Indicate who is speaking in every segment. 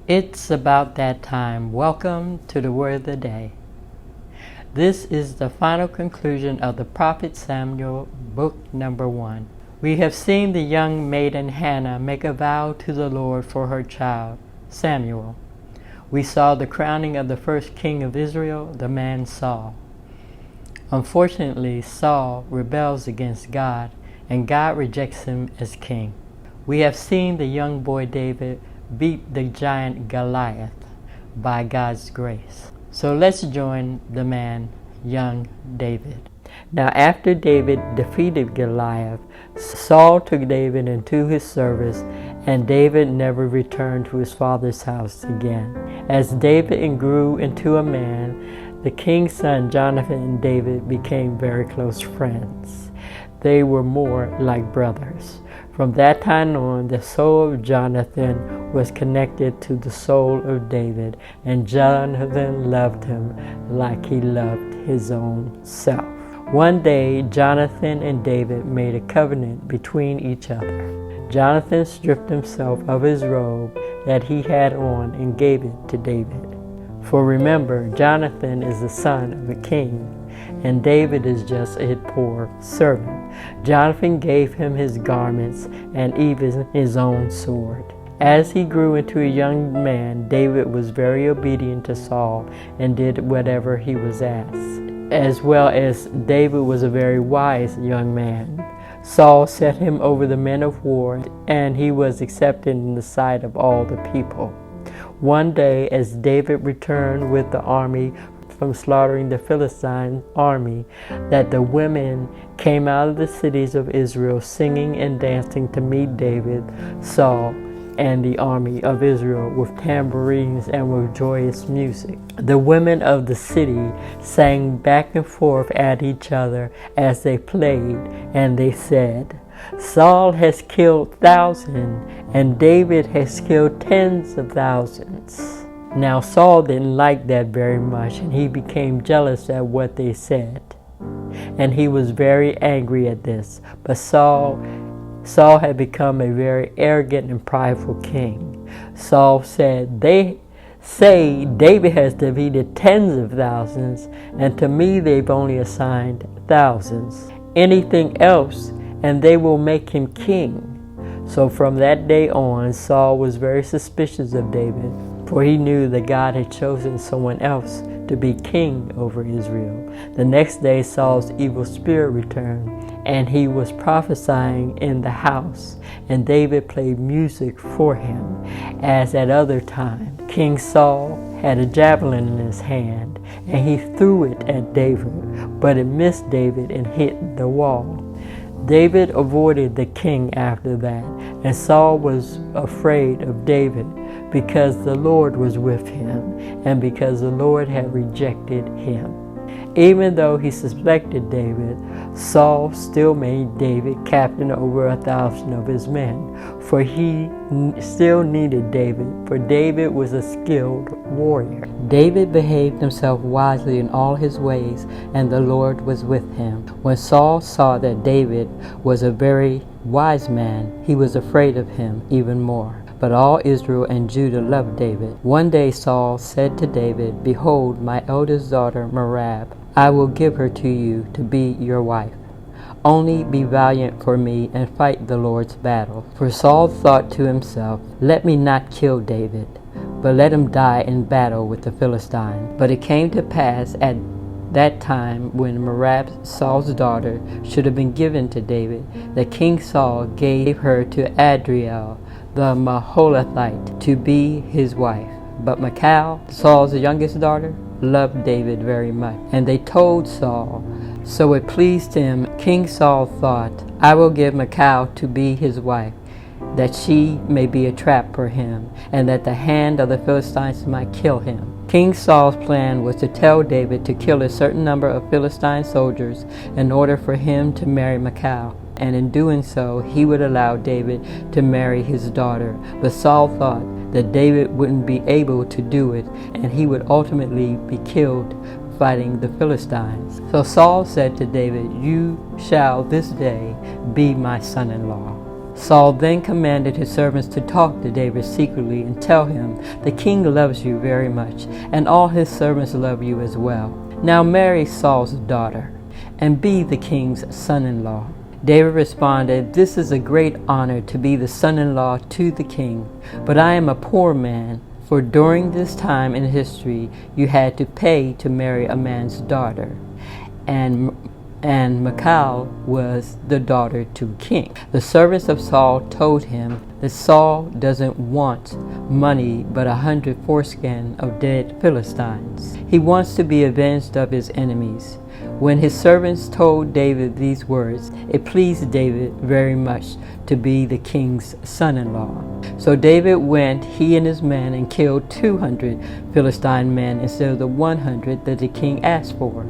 Speaker 1: It's about that time. Welcome to the Word of the Day. This is the final conclusion of the Prophet Samuel, book number 1. We have seen the young maiden Hannah make a vow to the Lord for her child, Samuel. We saw the crowning of the first king of Israel, the man Saul. Unfortunately, Saul rebels against God, and God rejects him as king. We have seen the young boy David beat the giant Goliath by God's grace. So let's join the man, young David. Now after David defeated Goliath, Saul took David into his service, and David never returned to his father's house again. As David grew into a man, the king's son Jonathan and David became very close friends. They were more like brothers. From that time on, the soul of Jonathan was connected to the soul of David, and Jonathan loved him like he loved his own self. One day, Jonathan and David made a covenant between each other. Jonathan stripped himself of his robe that he had on and gave it to David. For remember, Jonathan is the son of a king, and David is just a poor servant. Jonathan gave him his garments and even his own sword. As he grew into a young man, David was very obedient to Saul and did whatever he was asked. As well as David was a very wise young man. Saul set him over the men of war, and he was accepted in the sight of all the people. One day, as David returned with the army from slaughtering the Philistine army, that the women came out of the cities of Israel singing and dancing to meet David, Saul, and the army of Israel with tambourines and with joyous music. The women of the city sang back and forth at each other as they played, and they said, "Saul has killed thousands, and David has killed tens of thousands." Now Saul didn't like that very much, and he became jealous at what they said. And he was very angry at this. But Saul had become a very arrogant and prideful king. Saul said, "They say David has defeated tens of thousands, and to me they've only assigned thousands. Anything else, and they will make him king." So from that day on, Saul was very suspicious of David, for he knew that God had chosen someone else to be king over Israel. The next day, Saul's evil spirit returned, and he was prophesying in the house, and David played music for him. As at other times, King Saul had a javelin in his hand, and he threw it at David, but it missed David and hit the wall. David avoided the king after that, and Saul was afraid of David because the Lord was with him and because the Lord had rejected him. Even though he suspected David, Saul still made David captain over 1,000 of his men, for he still needed David, for David was a skilled warrior. David behaved himself wisely in all his ways, and the Lord was with him. When Saul saw that David was a very wise man, he was afraid of him even more. But all Israel and Judah loved David. One day Saul said to David, "Behold, my eldest daughter Merab, I will give her to you to be your wife. Only be valiant for me and fight the Lord's battle." For Saul thought to himself, "Let me not kill David, but let him die in battle with the Philistines." But it came to pass at that time when Merab, Saul's daughter, should have been given to David, that King Saul gave her to Adriel, the Maholathite, to be his wife. But Michal, Saul's youngest daughter, loved David very much. And they told Saul. So it pleased him. King Saul thought, "I will give Michal to be his wife, that she may be a trap for him, and that the hand of the Philistines might kill him." King Saul's plan was to tell David to kill a certain number of Philistine soldiers in order for him to marry Michal. And in doing so, he would allow David to marry his daughter. But Saul thought that David wouldn't be able to do it, and he would ultimately be killed fighting the Philistines. So Saul said to David, "You shall this day be my son-in-law." Saul then commanded his servants to talk to David secretly and tell him, "The king loves you very much, and all his servants love you as well. Now marry Saul's daughter, and be the king's son-in-law." David responded, "This is a great honor to be the son-in-law to the king, but I am a poor man, for during this time in history you had to pay to marry a man's daughter, and Michal was the daughter to a king." The servants of Saul told him that Saul doesn't want money but 100 foreskin of dead Philistines. He wants to be avenged of his enemies. When his servants told David these words, it pleased David very much to be the king's son-in-law. So David went, he and his men, and killed 200 Philistine men instead of the 100 that the king asked for.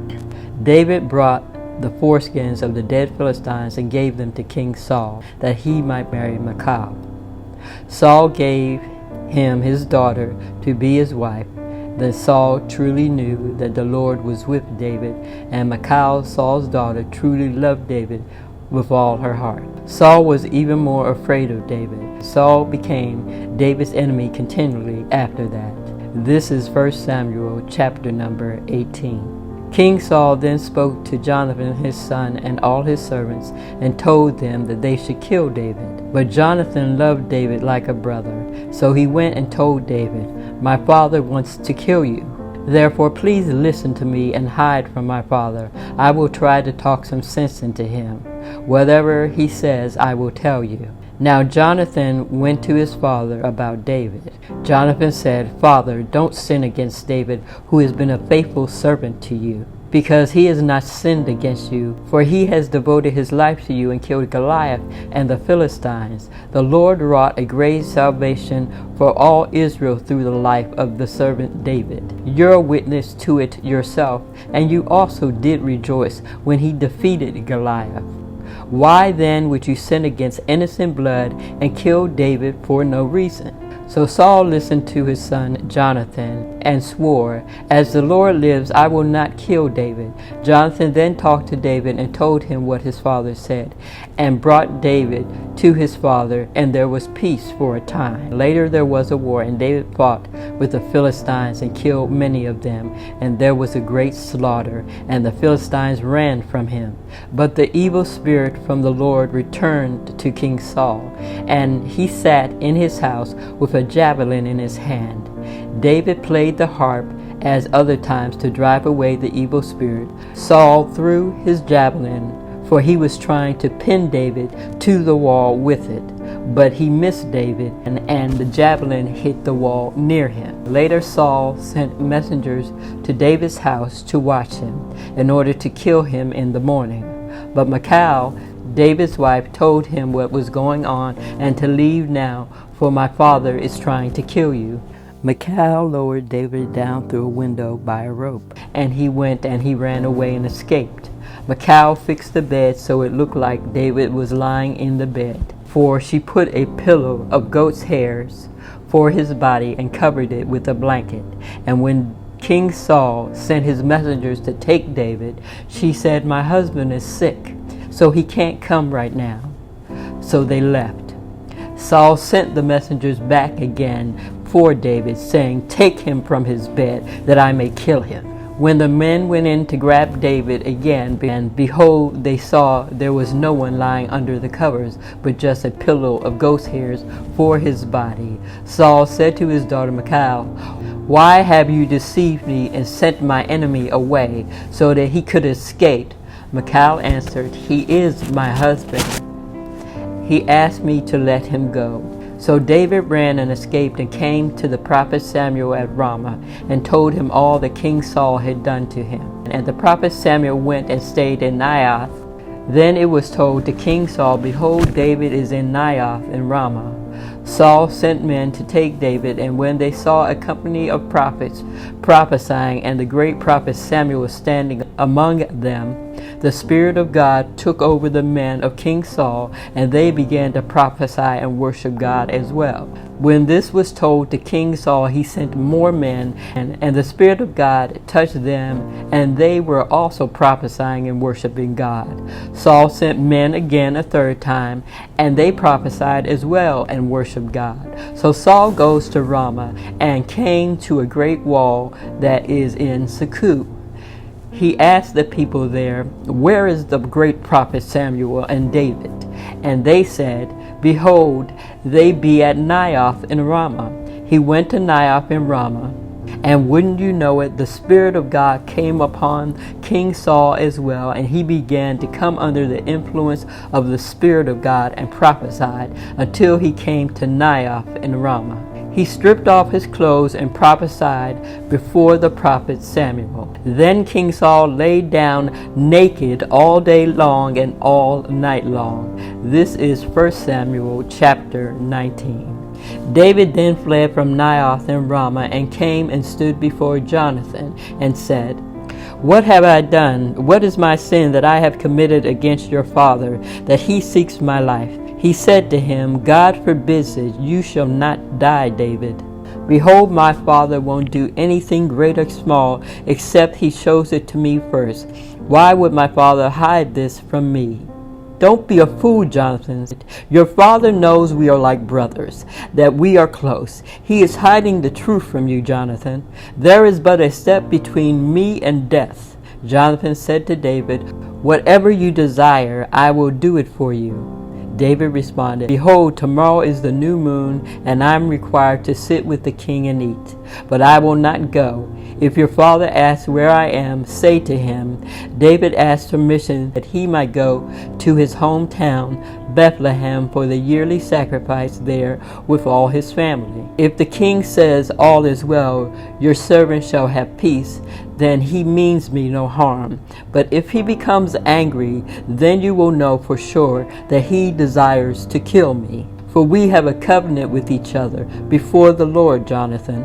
Speaker 1: David brought the foreskins of the dead Philistines and gave them to King Saul, that he might marry Michal. Saul gave him his daughter to be his wife. Then Saul truly knew that the Lord was with David, and Michal, Saul's daughter, truly loved David with all her heart. Saul was even more afraid of David. Saul became David's enemy continually after that. This is 1 Samuel chapter number 18. King Saul then spoke to Jonathan his son and all his servants and told them that they should kill David. But Jonathan loved David like a brother, so he went and told David, "My father wants to kill you. Therefore please listen to me and hide from my father. I will try to talk some sense into him. Whatever he says, I will tell you." Now Jonathan went to his father about David. Jonathan said, "Father, don't sin against David, who has been a faithful servant to you, because he has not sinned against you, for he has devoted his life to you and killed Goliath and the Philistines. The Lord wrought a great salvation for all Israel through the life of the servant David. You're a witness to it yourself, and you also did rejoice when he defeated Goliath. Why then would you sin against innocent blood and kill David for no reason?" So Saul listened to his son Jonathan and swore, "As the Lord lives, I will not kill David." Jonathan then talked to David and told him what his father said, and brought David to his father, and there was peace for a time. Later there was a war, and David fought with the Philistines and killed many of them, and there was a great slaughter, and the Philistines ran from him. But the evil spirit from the Lord returned to King Saul, and he sat in his house with a javelin in his hand. David played the harp as other times to drive away the evil spirit. Saul threw his javelin, for he was trying to pin David to the wall with it, but he missed David, and the javelin hit the wall near him. Later Saul sent messengers to David's house to watch him, in order to kill him in the morning. But Michal, David's wife, told him what was going on and to leave now, for my father is trying to kill you. Michal lowered David down through a window by a rope, and he went and he ran away and escaped. Michal fixed the bed so it looked like David was lying in the bed, for she put a pillow of goat's hairs for his body and covered it with a blanket. And when King Saul sent his messengers to take David, she said, "My husband is sick, so he can't come right now." So they left. Saul sent the messengers back again for David, saying, "Take him from his bed, that I may kill him." When the men went in to grab David again, and behold, they saw there was no one lying under the covers, but just a pillow of goat's hairs for his body. Saul said to his daughter Michal, "Why have you deceived me and sent my enemy away so that he could escape?" Michal answered, "He is my husband. He asked me to let him go." So David ran and escaped and came to the prophet Samuel at Ramah and told him all that King Saul had done to him. And the prophet Samuel went and stayed in Naioth. Then it was told to King Saul, "Behold, David is in Naioth in Ramah." Saul sent men to take David, and when they saw a company of prophets prophesying, and the great prophet Samuel was standing among them, the Spirit of God took over the men of King Saul, and they began to prophesy and worship God as well. When this was told to King Saul, he sent more men, and the Spirit of God touched them, and they were also prophesying and worshiping God. Saul sent men again a third time, and they prophesied as well and worshiped God. So Saul goes to Ramah and came to a great wall that is in Succoth. He asked the people there, "Where is the great prophet Samuel and David?" And they said, "Behold, they be at Naioth in Ramah." He went to Naioth in Ramah, and wouldn't you know it, the Spirit of God came upon King Saul as well, and he began to come under the influence of the Spirit of God and prophesied until he came to Naioth in Ramah. He stripped off his clothes and prophesied before the prophet Samuel. Then King Saul lay down naked all day long and all night long. This is 1 Samuel chapter 19. David then fled from Naioth in Ramah and came and stood before Jonathan and said, "What have I done? What is my sin that I have committed against your father, that he seeks my life?" He said to him, "God forbids it. You shall not die, David. Behold, my father won't do anything great or small except he shows it to me first. Why would my father hide this from me?" "Don't be a fool, Jonathan. Your father knows we are like brothers, that we are close. He is hiding the truth from you, Jonathan. There is but a step between me and death." Jonathan said to David, "Whatever you desire, I will do it for you." David responded, "Behold, tomorrow is the new moon, and I am required to sit with the king and eat. But I will not go. If your father asks where I am, say to him, David asked permission that he might go to his hometown, Bethlehem, for the yearly sacrifice there with all his family. If the king says, all is well, your servant shall have peace, then he means me no harm. But if he becomes angry, then you will know for sure that he desires to kill me. For we have a covenant with each other before the Lord, Jonathan."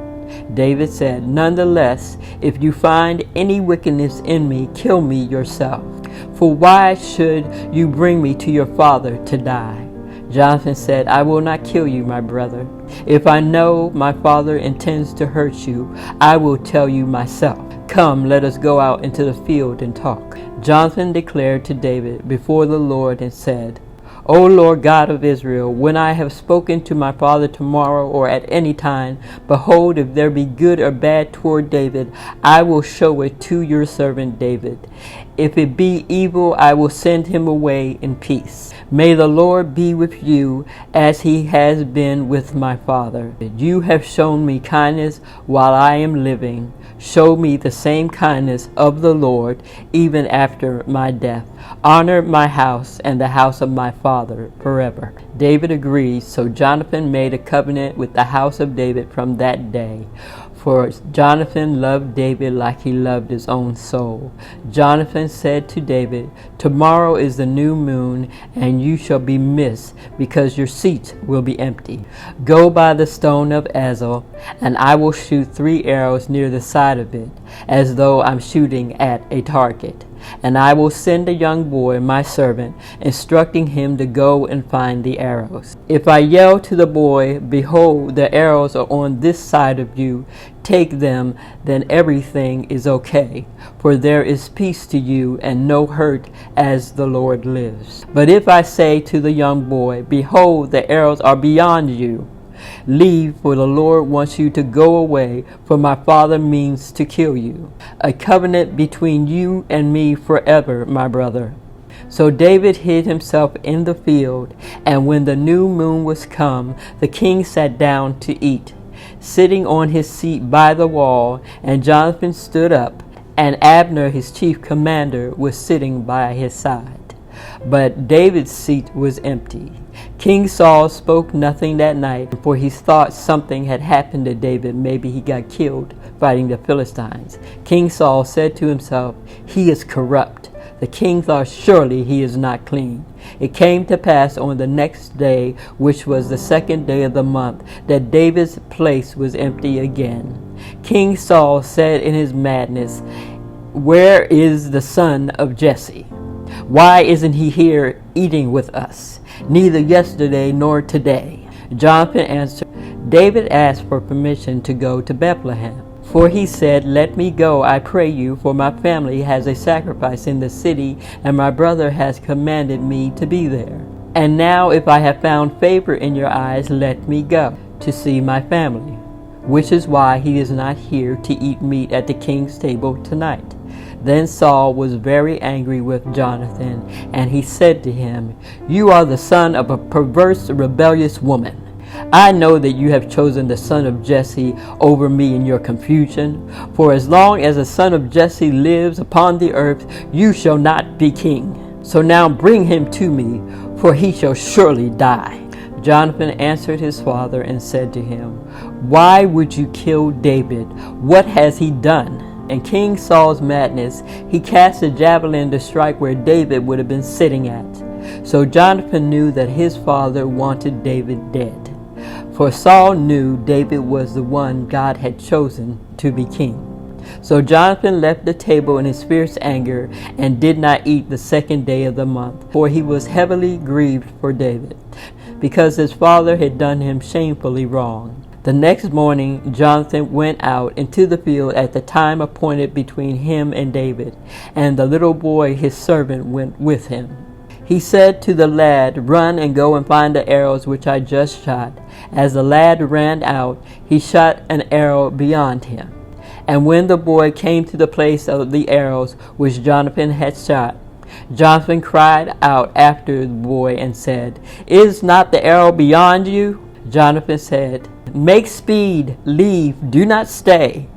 Speaker 1: David said, "Nonetheless, if you find any wickedness in me, kill me yourself. For why should you bring me to your father to die?" Jonathan said, "I will not kill you, my brother. If I know my father intends to hurt you, I will tell you myself. Come, let us go out into the field and talk." Jonathan declared to David before the Lord and said, "O Lord God of Israel, when I have spoken to my father tomorrow or at any time, behold, if there be good or bad toward David, I will show it to your servant David. If it be evil, I will send him away in peace. May the Lord be with you as he has been with my father. You have shown me kindness while I am living. Show me the same kindness of the Lord even after my death. Honor my house and the house of my father forever." David agreed, so Jonathan made a covenant with the house of David from that day. For Jonathan loved David like he loved his own soul. Jonathan said to David, "Tomorrow is the new moon, and you shall be missed, because your seat will be empty. Go by the stone of Azel, and I will shoot 3 arrows near the side of it, as though I'm shooting at a target. And I will send a young boy, my servant, instructing him to go and find the arrows. If I yell to the boy, behold, the arrows are on this side of you, take them, then everything is okay, for there is peace to you and no hurt, as the Lord lives. But if I say to the young boy, behold, the arrows are beyond you, leave, for the Lord wants you to go away, for my father means to kill you. A covenant between you and me forever, my brother." So David hid himself in the field, and when the new moon was come, the king sat down to eat, sitting on his seat by the wall, and Jonathan stood up, and Abner his chief commander was sitting by his side. But David's seat was empty. King Saul spoke nothing that night, for he thought something had happened to David. Maybe he got killed fighting the Philistines. King Saul said to himself, "He is corrupt." The king thought, "Surely he is not clean." It came to pass on the next day, which was the 2nd day of the month, that David's place was empty again. King Saul said in his madness,
Speaker 2: Where is the son of Jesse? Why isn't he here eating with us? Neither yesterday nor today. Jonathan answered, David asked for permission to go to Bethlehem. For he said, Let me go, I pray you, for my family has a sacrifice in the city, and my brother has commanded me to be there. And now if I have found favor in your eyes, let me go to see my family. Which is why he is not here to eat meat at the king's table tonight. Then Saul was very angry with Jonathan, and he said to him, You are the son of a perverse, rebellious woman. I know that you have chosen the son of Jesse over me in your confusion. For as long as the son of Jesse lives upon the earth, you shall not be king. So now bring him to me, for he shall surely die. Jonathan answered his father and said to him, Why would you kill David? What has he done? In King Saul's madness, he cast a javelin to strike where David would have been sitting at. So Jonathan knew that his father wanted David dead. For Saul knew David was the one God had chosen to be king. So Jonathan left the table in his fierce anger and did not eat the second day of the month, for he was heavily grieved for David, because his father had done him shamefully wrong. The next morning Jonathan went out into the field at the time appointed between him and David, and the little boy his servant went with him. He said to the lad, Run and go and find the arrows which I just shot. As the lad ran out, he shot an arrow beyond him. And when the boy came to the place of the arrows which Jonathan had shot, Jonathan cried out after the boy and said, Is not the arrow beyond you? Jonathan said, Make speed, leave, do not stay.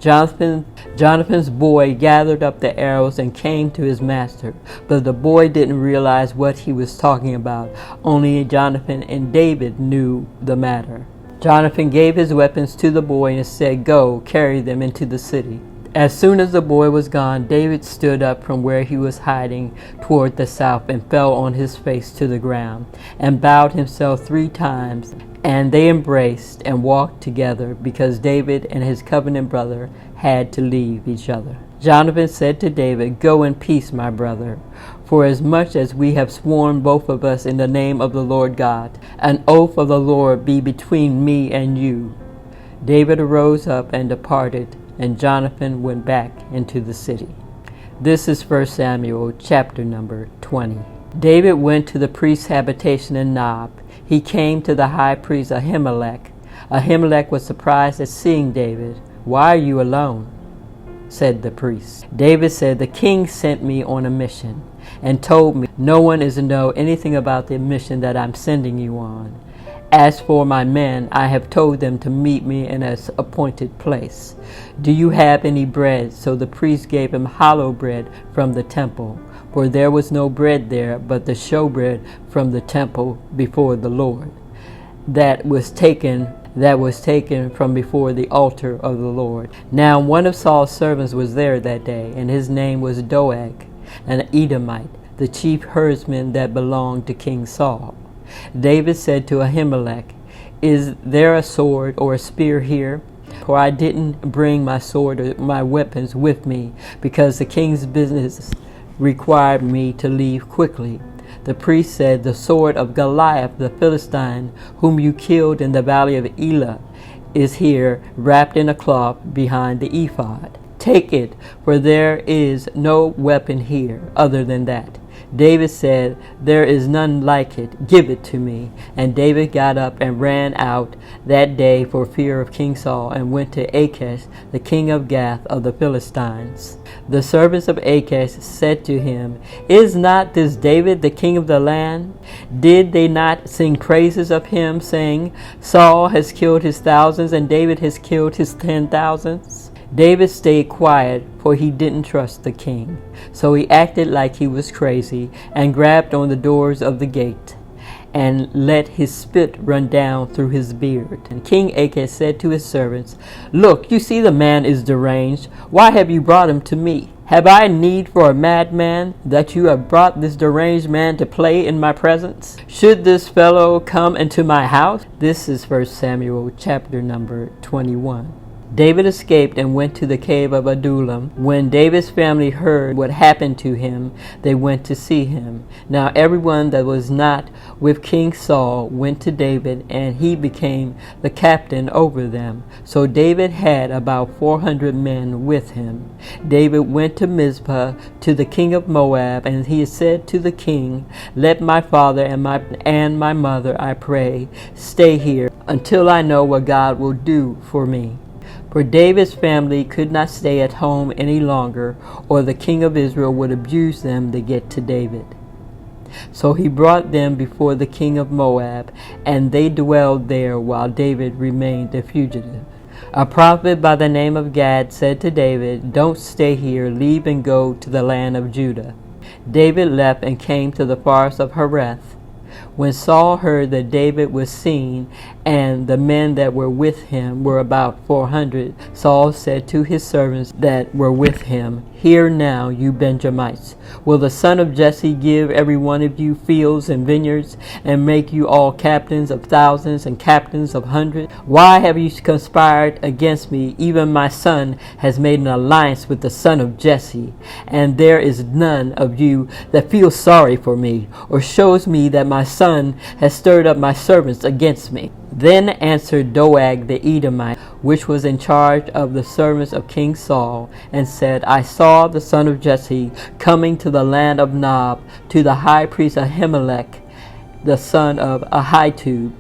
Speaker 2: Jonathan's boy gathered up the arrows and came to his master, but the boy didn't realize what he was talking about. Only Jonathan and David knew the matter. Jonathan gave his weapons to the boy and said, Go, carry them into the city. As soon as the boy was gone, David stood up from where he was hiding toward the south and fell on his face to the ground and bowed himself 3 times. And they embraced and walked together, because David and his covenant brother had to leave each other. Jonathan said to David, Go in peace, my brother, for as much as we have sworn both of us in the name of the Lord God, an oath of the Lord be between me and you. David arose up and departed, and Jonathan went back into the city. This is 1 Samuel chapter number 20. David went to the priest's habitation in Nob. He came to the high priest Ahimelech. Ahimelech was surprised at seeing David. Why are you alone? Said the priest. David said, The king sent me on a mission and told me no one is to know anything about the mission that I'm sending you on. As for my men, I have told them to meet me in an appointed place. Do you have any bread? So the priest gave him hollow bread from the temple, for there was no bread there but the showbread from the temple before the Lord, that was taken from before the altar of the Lord. Now one of Saul's servants was there that day, and his name was Doeg, an Edomite, the chief herdsman that belonged to King Saul. David said to Ahimelech, Is there a sword or a spear here? For I didn't bring my sword or my weapons with me, because the king's business required me to leave quickly. The priest said, The sword of Goliath the Philistine, whom you killed in the valley of Elah, is here, wrapped in a cloth behind the ephod. Take it, for there is no weapon here other than that. David said, There is none like it. Give it to me. And David got up and ran out that day for fear of King Saul, and went to Achish, the king of Gath of the Philistines. The servants of Achish said to him, Is not this David the king of the land? Did they not sing praises of him, saying, Saul has killed his thousands, and David has killed his 10,000s? David stayed quiet, for he didn't trust the king. So he acted like he was crazy, and grabbed on the doors of the gate, and let his spit run down through his beard. And King Achish said to his servants, Look, you see the man is deranged. Why have you brought him to me? Have I need for a madman, that you have brought this deranged man to play in my presence? Should this fellow come into my house? This is 1 Samuel chapter number 21. David escaped and went to the cave of Adullam. When David's family heard what happened to him, they went to see him. Now everyone that was not with King Saul went to David, and he became the captain over them. So David had about 400 men with him. David went to Mizpah to the king of Moab, and he said to the king, "Let my father and my mother, I pray, stay here until I know what God will do for me." For David's family could not stay at home any longer, or the king of Israel would abuse them to get to David. So he brought them before the king of Moab, and they dwelled there while David remained a fugitive. A prophet by the name of Gad said to David, "Don't stay here, leave and go to the land of Judah." David left and came to the forest of Hereth. When Saul heard that David was seen, and the men that were with him were about 400, Saul said to his servants that were with him, "Hear now, you Benjamites, will the son of Jesse give every one of you fields and vineyards, and make you all captains of thousands and captains of hundreds? Why have you conspired against me? Even my son has made an alliance with the son of Jesse, and there is none of you that feels sorry for me, or shows me that my son has stirred up my servants against me." Then answered Doeg the Edomite, which was in charge of the servants of King Saul, and said, "I saw the son of Jesse coming to the land of Nob, to the high priest Ahimelech, the son of Ahitub.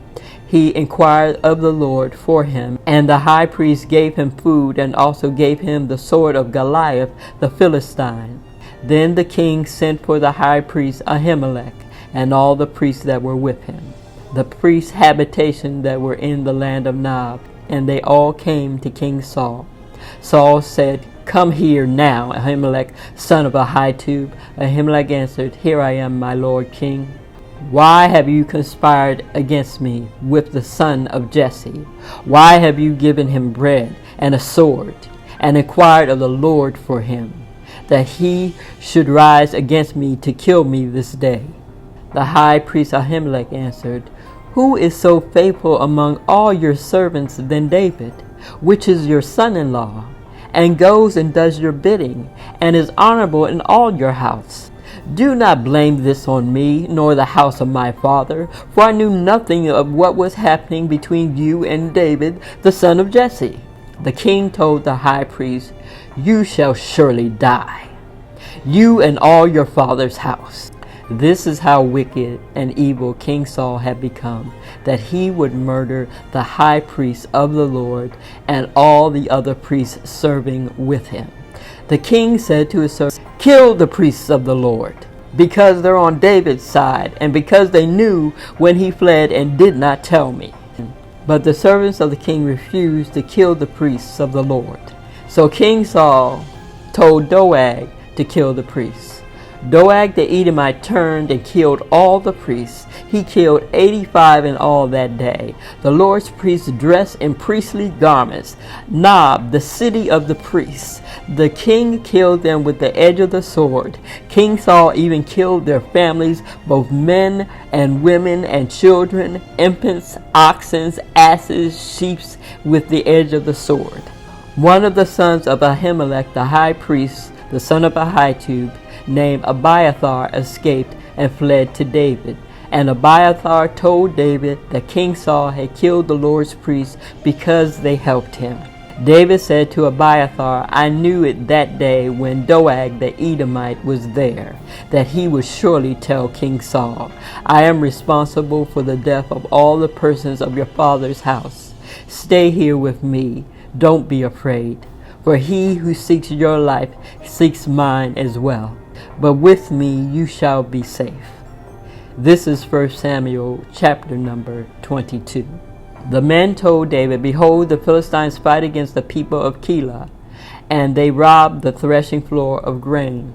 Speaker 2: He inquired of the Lord for him, and the high priest gave him food, and also gave him the sword of Goliath the Philistine." Then the king sent for the high priest Ahimelech, and all the priests that were with him, the priests' habitation that were in the land of Nob, and they all came to King Saul. Saul said, "Come here now, Ahimelech, son of Ahitub." Ahimelech answered, "Here I am, my lord king." "Why have you conspired against me with the son of Jesse? Why have you given him bread and a sword, and inquired of the Lord for him, that he should rise against me to kill me this day?" The high priest Ahimelech answered, "Who is so faithful among all your servants than David, which is your son-in-law, and goes and does your bidding, and is honorable in all your house? Do not blame this on me, nor the house of my father, for I knew nothing of what was happening between you and David, the son of Jesse." The king told the high priest, "You shall surely die, you and all your father's house." This is how wicked and evil King Saul had become, that he would murder the high priest of the Lord and all the other priests serving with him. The king said to his servants, "Kill the priests of the Lord, because they're on David's side, and because they knew when he fled and did not tell me." But the servants of the king refused to kill the priests of the Lord. So King Saul told Doeg to kill the priests. Doeg the Edomite turned and killed all the priests. He killed 85 in all that day. The Lord's priests dressed in priestly garments. Nob, the city of the priests. The king killed them with the edge of the sword. King Saul even killed their families, both men and women and children, infants, oxen, asses, sheep, with the edge of the sword. One of the sons of Ahimelech the high priest, the son of Ahitub, named Abiathar, escaped and fled to David. And Abiathar told David that King Saul had killed the Lord's priests because they helped him. David said to Abiathar, "I knew it that day when Doeg the Edomite was there, that he would surely tell King Saul, 'I am responsible for the death of all the persons of your father's house. Stay here with me. Don't be afraid, for he who seeks your life seeks mine as well. But with me you shall be safe.'" This is 1 Samuel chapter number 22. The men told David, "Behold, the Philistines fight against the people of Keilah, and they rob the threshing floor of grain."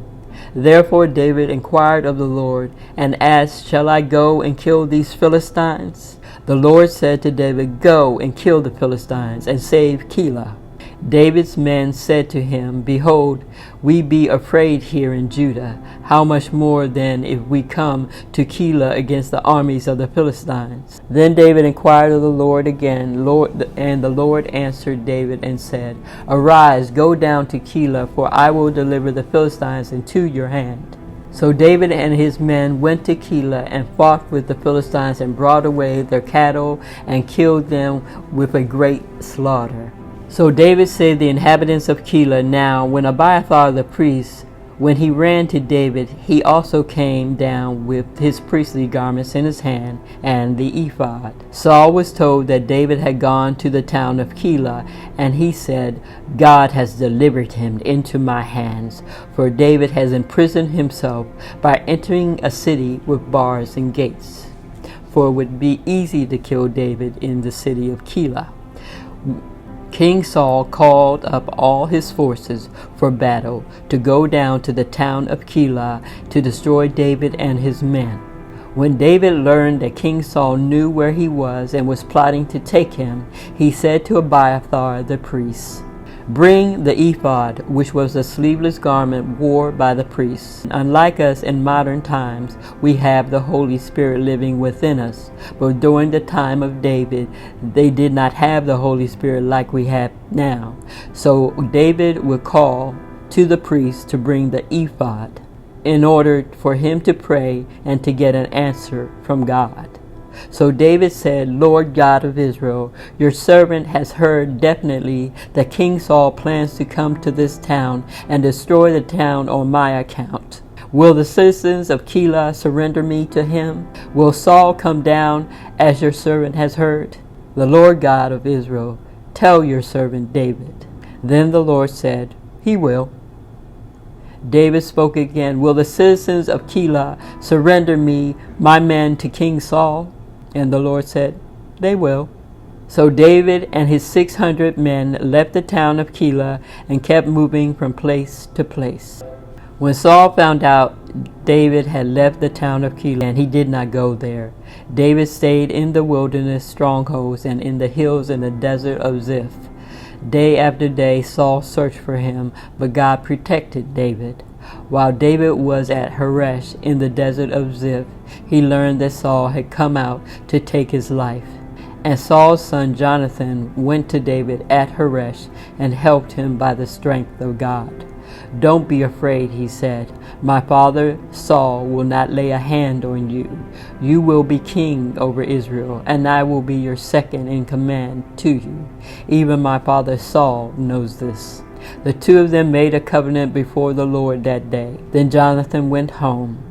Speaker 2: Therefore David inquired of the Lord, and asked, "Shall I go and kill these Philistines?" The Lord said to David, "Go and kill the Philistines, and save Keilah." David's men said to him, Behold, we be afraid here in Judah. How much more then if we come to Keilah against the armies of the Philistines? Then David inquired of the Lord again, and the Lord answered David and said, Arise, go down to Keilah, for I will deliver the Philistines into your hand. So David and his men went to Keilah and fought with the Philistines and brought away their cattle and killed them with a great slaughter. So David saved the inhabitants of Keilah. Now, when Abiathar the priest, when he ran to David, he also came down with his priestly garments in his hand and the ephod. Saul was told that David had gone to the town of Keilah, and he said, God has delivered him into my hands, for David has imprisoned himself by entering a city with bars and gates. For it would be easy to kill David in the city of Keilah. King Saul called up all his forces for battle to go down to the town of Keilah to destroy David and his men. When David learned that King Saul knew where he was and was plotting to take him, he said to Abiathar the priest, Bring the ephod, which was a sleeveless garment worn by the priests. Unlike us in modern times, we have the Holy Spirit living within us. But during the time of David, they did not have the Holy Spirit like we have now. So David would call to the priest to bring the ephod in order for him to pray and to get an answer from God. So David said, Lord God of Israel, your servant has heard definitely that King Saul plans to come to this town and destroy the town on my account. Will the citizens of Keilah surrender me to him? Will Saul come down as your servant has heard? The Lord God of Israel, tell your servant David. Then the Lord said, He will. David spoke again, Will the citizens of Keilah surrender me, my men, to King Saul? And the Lord said, They will. So David and his 600 men left the town of Keilah and kept moving from place to place. When Saul found out David had left the town of Keilah, and he did not go there, David stayed in the wilderness strongholds and in the hills in the desert of Ziph. Day after day Saul searched for him, but God protected David. While David was at Horesh in the desert of Ziph, he learned that Saul had come out to take his life. And Saul's son Jonathan went to David at Horesh and helped him by the strength of God. Don't be afraid, he said. My father Saul will not lay a hand on you. You will be king over Israel, and I will be your second in command to you. Even my father Saul knows this. The two of them made a covenant before the Lord that day. Then Jonathan went home,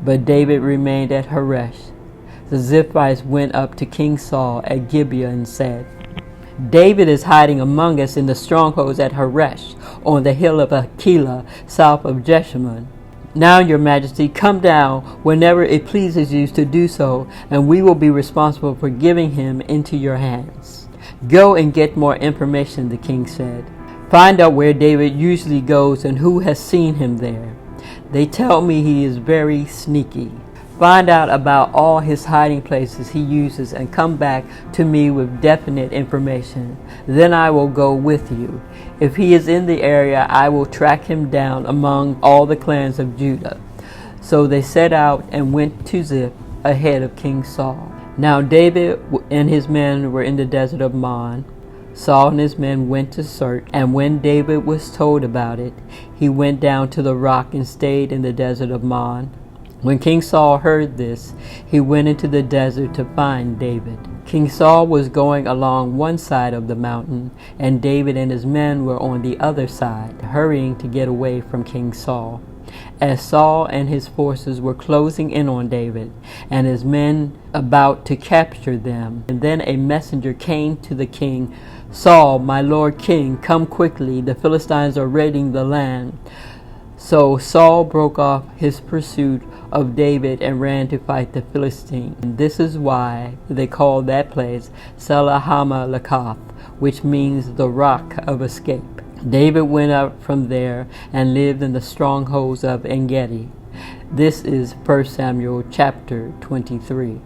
Speaker 2: but David remained at Horesh. The Ziphites went up to King Saul at Gibeah and said, David is hiding among us in the strongholds at Horesh, on the hill of Keilah, south of Jeshimon. Now, your majesty, come down whenever it pleases you to do so, and we will be responsible for giving him into your hands. Go and get more information, the king said. Find out where David usually goes and who has seen him there. They tell me he is very sneaky. Find out about all his hiding places he uses and come back to me with definite information. Then I will go with you. If he is in the area, I will track him down among all the clans of Judah. So they set out and went to Ziph ahead of King Saul. Now David and his men were in the desert of Maon. Saul and his men went to search, and when David was told about it, he went down to the rock and stayed in the desert of Maon. When King Saul heard this, he went into the desert to find David. King Saul was going along one side of the mountain, and David and his men were on the other side, hurrying to get away from King Saul. As Saul and his forces were closing in on David and his men about to capture them, and then a messenger came to the king, Saul, my lord king, come quickly, the Philistines are raiding the land. So Saul broke off his pursuit of David and ran to fight the Philistine. And this is why they call that place Selahama-Lakoth, which means the rock of escape. David went up from there and lived in the strongholds of En-Gedi. This is 1 Samuel chapter 23.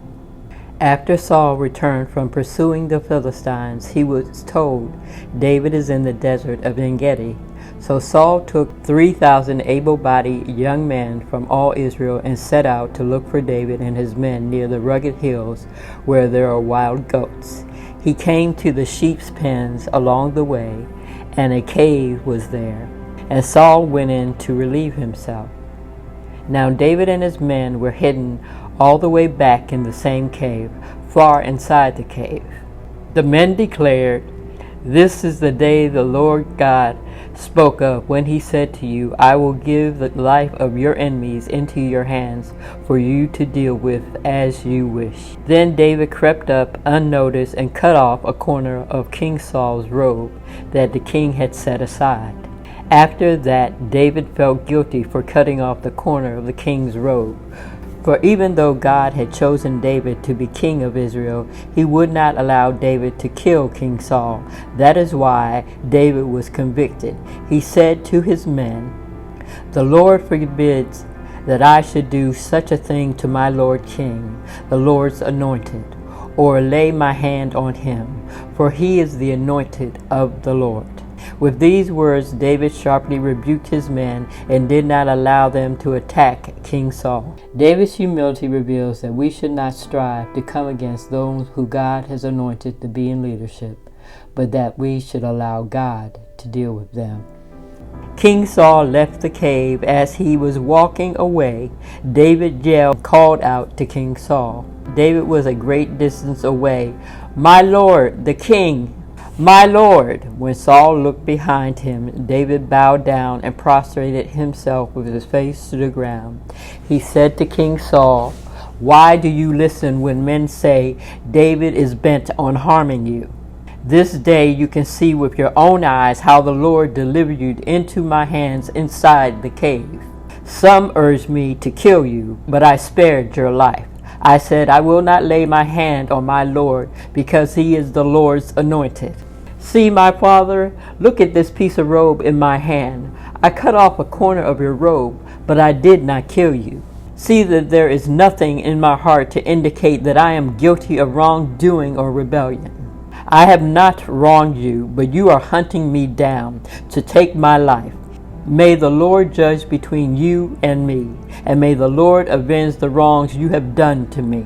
Speaker 2: After Saul returned from pursuing the Philistines, he was told, "David is in the desert of En-gedi." So Saul took 3,000 able-bodied young men from all Israel and set out to look for David and his men near the rugged hills where there are wild goats. He came to the sheep's pens along the way, and a cave was there, and Saul went in to relieve himself. Now David and his men were hidden all the way back in the same cave, far inside the cave. The men declared, "This is the day the Lord God spoke of when he said to you, 'I will give the life of your enemies into your hands for you to deal with as you wish.'" Then David crept up unnoticed and cut off a corner of King Saul's robe that the king had set aside. After that, David felt guilty for cutting off the corner of the king's robe. For even though God had chosen David to be king of Israel, he would not allow David to kill King Saul. That is why David was convicted. He said to his men, "The Lord forbids that I should do such a thing to my Lord King, the Lord's anointed, or lay my hand on him, for he is the anointed of the Lord." With these words, David sharply rebuked his men and did not allow them to attack King Saul. David's humility reveals that we should not strive to come against those who God has anointed to be in leadership, but that we should allow God to deal with them. King Saul left the cave. As he was walking away, David called out to King Saul. David was a great distance away. "My lord, the king! My lord!" When Saul looked behind him, David bowed down and prostrated himself with his face to the ground. He said to King Saul, "Why do you listen when men say David is bent on harming you? This day you can see with your own eyes how the Lord delivered you into my hands inside the cave. Some urged me to kill you, but I spared your life. I said, I will not lay my hand on my Lord, because he is the Lord's anointed. See, my father, look at this piece of robe in my hand. I cut off a corner of your robe, but I did not kill you. See that there is nothing in my heart to indicate that I am guilty of wrongdoing or rebellion. I have not wronged you, but you are hunting me down to take my life. May the Lord judge between you and me, and may the Lord avenge the wrongs you have done to me.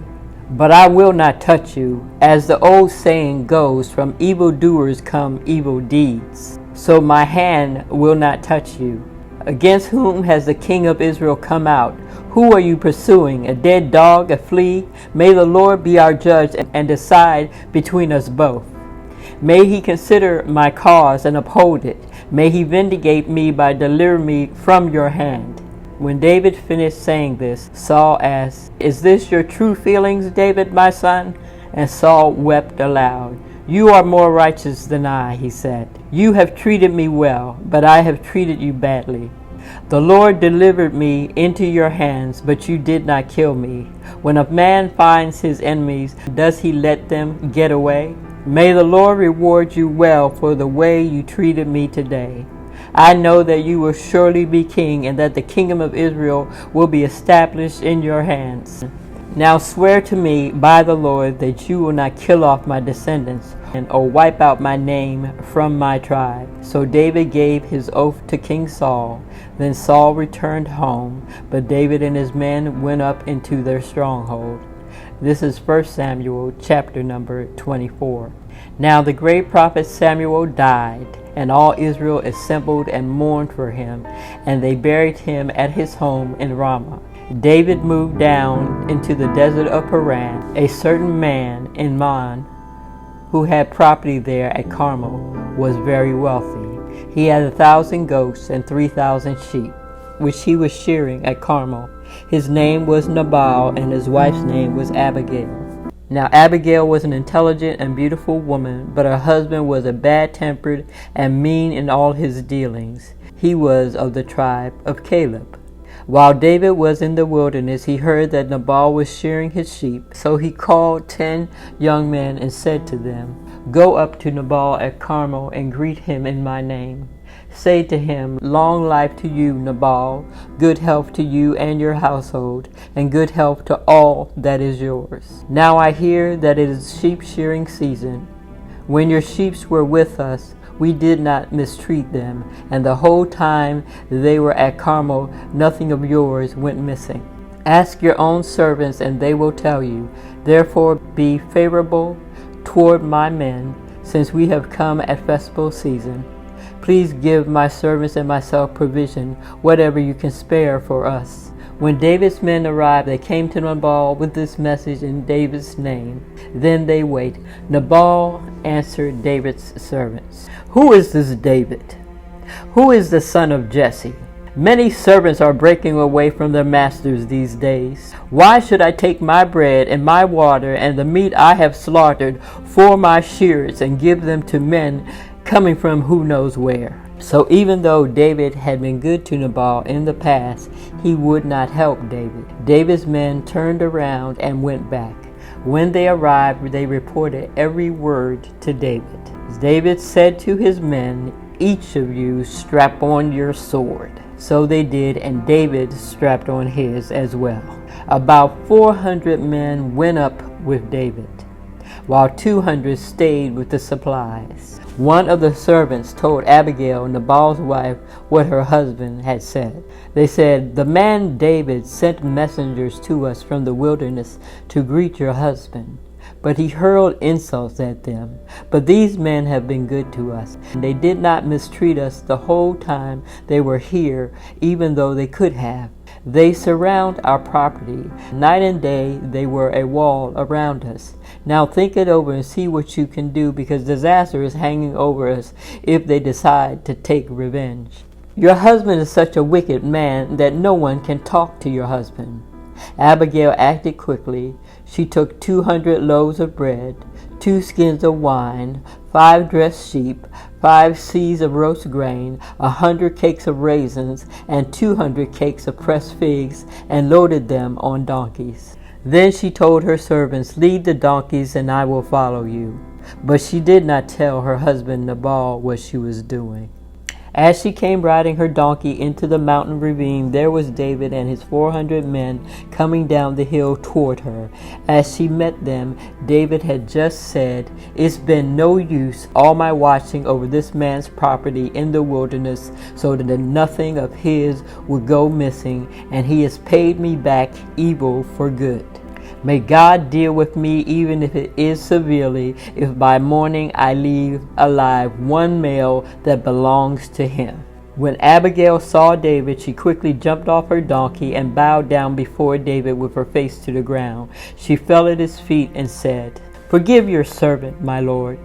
Speaker 2: But I will not touch you. As the old saying goes, from evildoers come evil deeds. So my hand will not touch you. Against whom has the king of Israel come out? Who are you pursuing? A dead dog, a flea? May the Lord be our judge and decide between us both. May he consider my cause and uphold it. May he vindicate me by delivering me from your hand." When David finished saying this, Saul asked, "Is this your true feelings, David, my son?" And Saul wept aloud. "You are more righteous than I," he said. "You have treated me well, but I have treated you badly. The Lord delivered me into your hands, but you did not kill me. When a man finds his enemies, does he let them get away? May the Lord reward you well for the way you treated me today. I know that you will surely be king, and that the kingdom of Israel will be established in your hands. Now swear to me by the Lord that you will not kill off my descendants, or wipe out my name from my tribe." So David gave his oath to King Saul. Then Saul returned home, but David and his men went up into their stronghold. This is 1 Samuel chapter number 24. Now the great prophet Samuel died, and all Israel assembled and mourned for him, and they buried him at his home in Ramah. David moved down into the desert of Paran. A certain man in Man, who had property there at Carmel, was very wealthy. He had 1,000 goats and 3,000 sheep, which he was shearing at Carmel. His name was Nabal, and his wife's name was Abigail. Now Abigail was an intelligent and beautiful woman, but her husband was a bad-tempered and mean in all his dealings. He was of the tribe of Caleb. While David was in the wilderness, he heard that Nabal was shearing his sheep. So he called 10 young men and said to them, "Go up to Nabal at Carmel and greet him in my name." Say to him, long life to you, Nabal, good health to you and your household, and good health to all that is yours. Now I hear that it is sheep shearing season. When your sheep were with us, we did not mistreat them, and the whole time they were at Carmel, nothing of yours went missing. Ask your own servants, and they will tell you. Therefore be favorable toward my men, since we have come at festival season. Please give my servants and myself provision, whatever you can spare for us. When David's men arrived, they came to Nabal with this message in David's name. Then they waited. Nabal answered David's servants, "Who is this David? Who is the son of Jesse? Many servants are breaking away from their masters these days. Why should I take my bread and my water and the meat I have slaughtered for my shearers and give them to men coming from who knows where?" So even though David had been good to Nabal in the past, he would not help David. David's men turned around and went back. When they arrived, they reported every word to David. David said to his men, "Each of you strap on your sword." So they did, and David strapped on his as well. About 400 men went up with David, while 200 stayed with the supplies. One of the servants told Abigail, Nabal's wife, what her husband had said. They said, "The man David sent messengers to us from the wilderness to greet your husband, but he hurled insults at them. But these men have been good to us. They did not mistreat us the whole time they were here, even though they could have. They surround our property. Night and day they were a wall around us. Now think it over and see what you can do, because disaster is hanging over us if they decide to take revenge. Your husband is such a wicked man that no one can talk to your husband." Abigail acted quickly. She took 200 loaves of bread, 2 skins of wine, 5 dressed sheep, 5 seahs of roast grain, 100 cakes of raisins, and 200 cakes of pressed figs, and loaded them on donkeys. Then she told her servants, "Lead the donkeys, and I will follow you." But she did not tell her husband Nabal what she was doing. As she came riding her donkey into the mountain ravine, there was David and his 400 men coming down the hill toward her. As she met them, David had just said, "It's been no use all my watching over this man's property in the wilderness so that nothing of his would go missing, and he has paid me back evil for good. May God deal with me, even if it is severely, if by morning I leave alive one male that belongs to him." When Abigail saw David, she quickly jumped off her donkey and bowed down before David with her face to the ground. She fell at his feet and said, "Forgive your servant, my lord,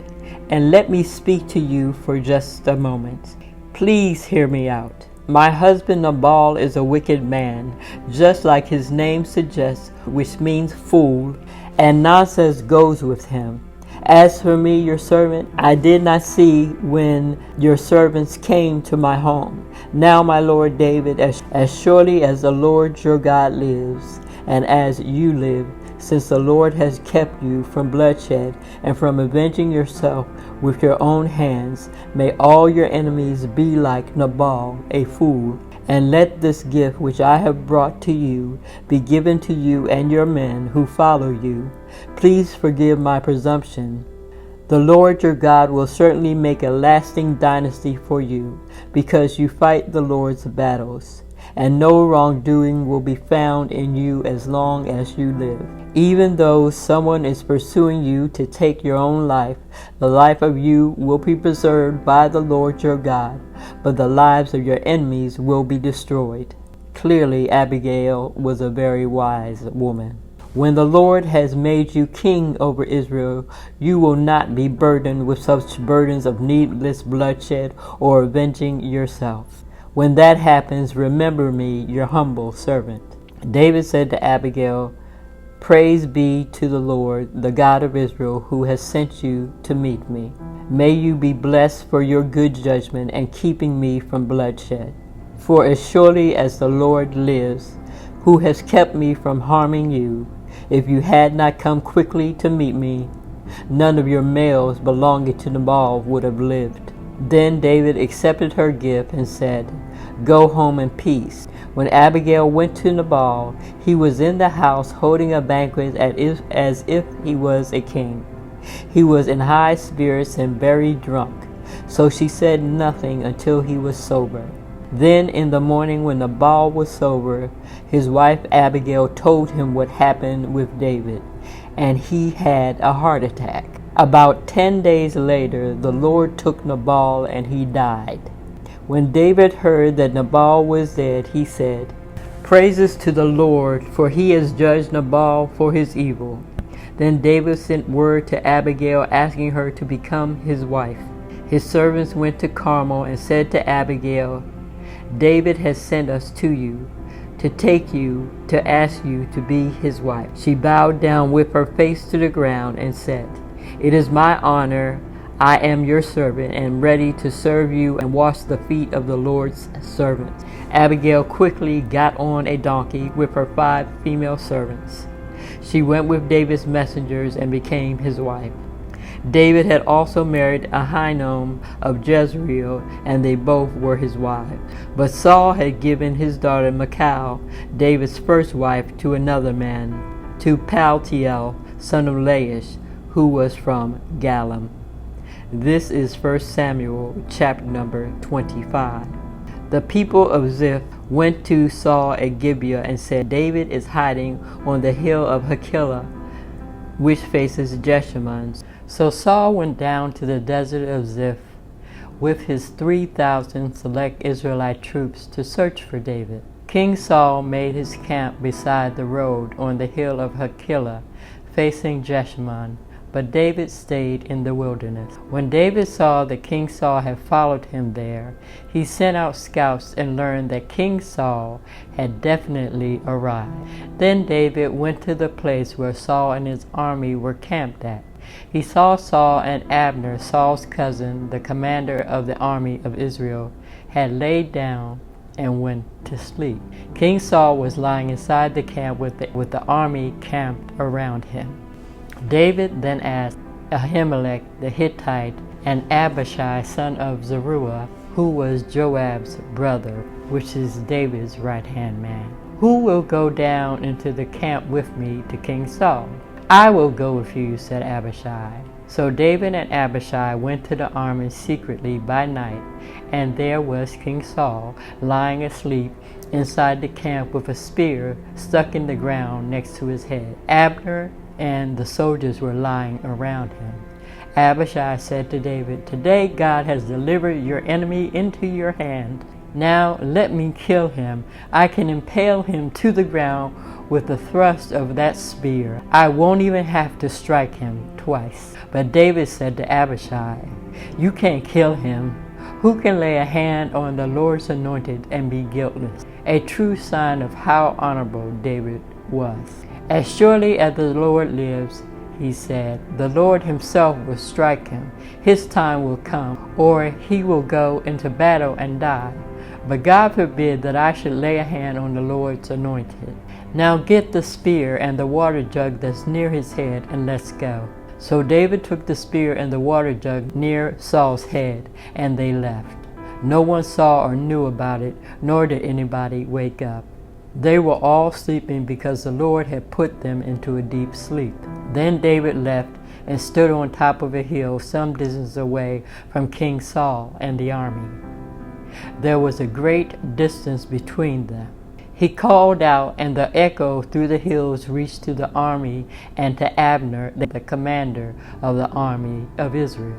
Speaker 2: and let me speak to you for just a moment. Please hear me out. My husband Nabal is a wicked man, just like his name suggests, which means fool, and nonsense goes with him. As for me, your servant, I did not see when your servants came to my home. Now, my lord David, as surely as the Lord your God lives, and as you live, since the Lord has kept you from bloodshed and from avenging yourself with your own hands, may all your enemies be like Nabal, a fool. And let this gift which I have brought to you be given to you and your men who follow you. Please forgive my presumption. The Lord your God will certainly make a lasting dynasty for you, because you fight the Lord's battles, and no wrongdoing will be found in you as long as you live. Even though someone is pursuing you to take your own life, the life of you will be preserved by the Lord your God, but the lives of your enemies will be destroyed." Clearly, Abigail was a very wise woman. When the Lord has made you king over Israel, you will not be burdened with such burdens of needless bloodshed or avenging yourself. When that happens, remember me, your humble servant." David said to Abigail, "Praise be to the Lord, the God of Israel, who has sent you to meet me. May you be blessed for your good judgment and keeping me from bloodshed. For as surely as the Lord lives, who has kept me from harming you, if you had not come quickly to meet me, none of your males belonging to Nabal would have lived." Then David accepted her gift and said, "Go home in peace." When Abigail went to Nabal, he was in the house holding a banquet as if he was a king. He was in high spirits and very drunk, so she said nothing until he was sober. Then in the morning when Nabal was sober, his wife Abigail told him what happened with David, and he had a heart attack. About 10 days later, the Lord took Nabal and he died. When David heard that Nabal was dead, he said, "Praises to the Lord, for he has judged Nabal for his evil." Then David sent word to Abigail asking her to become his wife. His servants went to Carmel and said to Abigail, "David has sent us to you, to take you, to ask you to be his wife." She bowed down with her face to the ground and said, "It is my honor. I am your servant and ready to serve you and wash the feet of the Lord's servants." Abigail quickly got on a donkey with her 5 female servants. She went with David's messengers and became his wife. David had also married Ahinoam of Jezreel, and they both were his wives. But Saul had given his daughter Michal, David's first wife, to another man, to Paltiel, son of Laish, who was from Galim. This is 1 Samuel chapter number 25. The people of Ziph went to Saul at Gibeah and said, "David is hiding on the hill of Hakilah, which faces Jeshimon." So Saul went down to the desert of Ziph with his 3,000 select Israelite troops to search for David. King Saul made his camp beside the road on the hill of Hakilah, facing Jeshimon, but David stayed in the wilderness. When David saw that King Saul had followed him there, he sent out scouts and learned that King Saul had definitely arrived. Then David went to the place where Saul and his army were camped at. He saw Saul and Abner, Saul's cousin, the commander of the army of Israel, had laid down and went to sleep. King Saul was lying inside the camp with the army camped around him. David then asked Ahimelech the Hittite and Abishai son of Zeruiah, who was Joab's brother, which is David's right-hand man, "Who will go down into the camp with me to King Saul?" "I will go with you," said Abishai. So David and Abishai went to the army secretly by night, and there was King Saul lying asleep inside the camp with a spear stuck in the ground next to his head. Abner and the soldiers were lying around him. Abishai said to David, "Today God has delivered your enemy into your hand. Now let me kill him. I can impale him to the ground with the thrust of that spear. I won't even have to strike him twice." But David said to Abishai, "You can't kill him. Who can lay a hand on the Lord's anointed and be guiltless?" A true sign of how honorable David was. "As surely as the Lord lives," he said, "the Lord himself will strike him. His time will come, or he will go into battle and die. But God forbid that I should lay a hand on the Lord's anointed. Now get the spear and the water jug that's near his head, and let's go." So David took the spear and the water jug near Saul's head, and they left. No one saw or knew about it, nor did anybody wake up. They were all sleeping because the Lord had put them into a deep sleep. Then David left and stood on top of a hill some distance away from King Saul and the army. There was a great distance between them. He called out, and the echo through the hills reached to the army and to Abner, the commander of the army of Israel.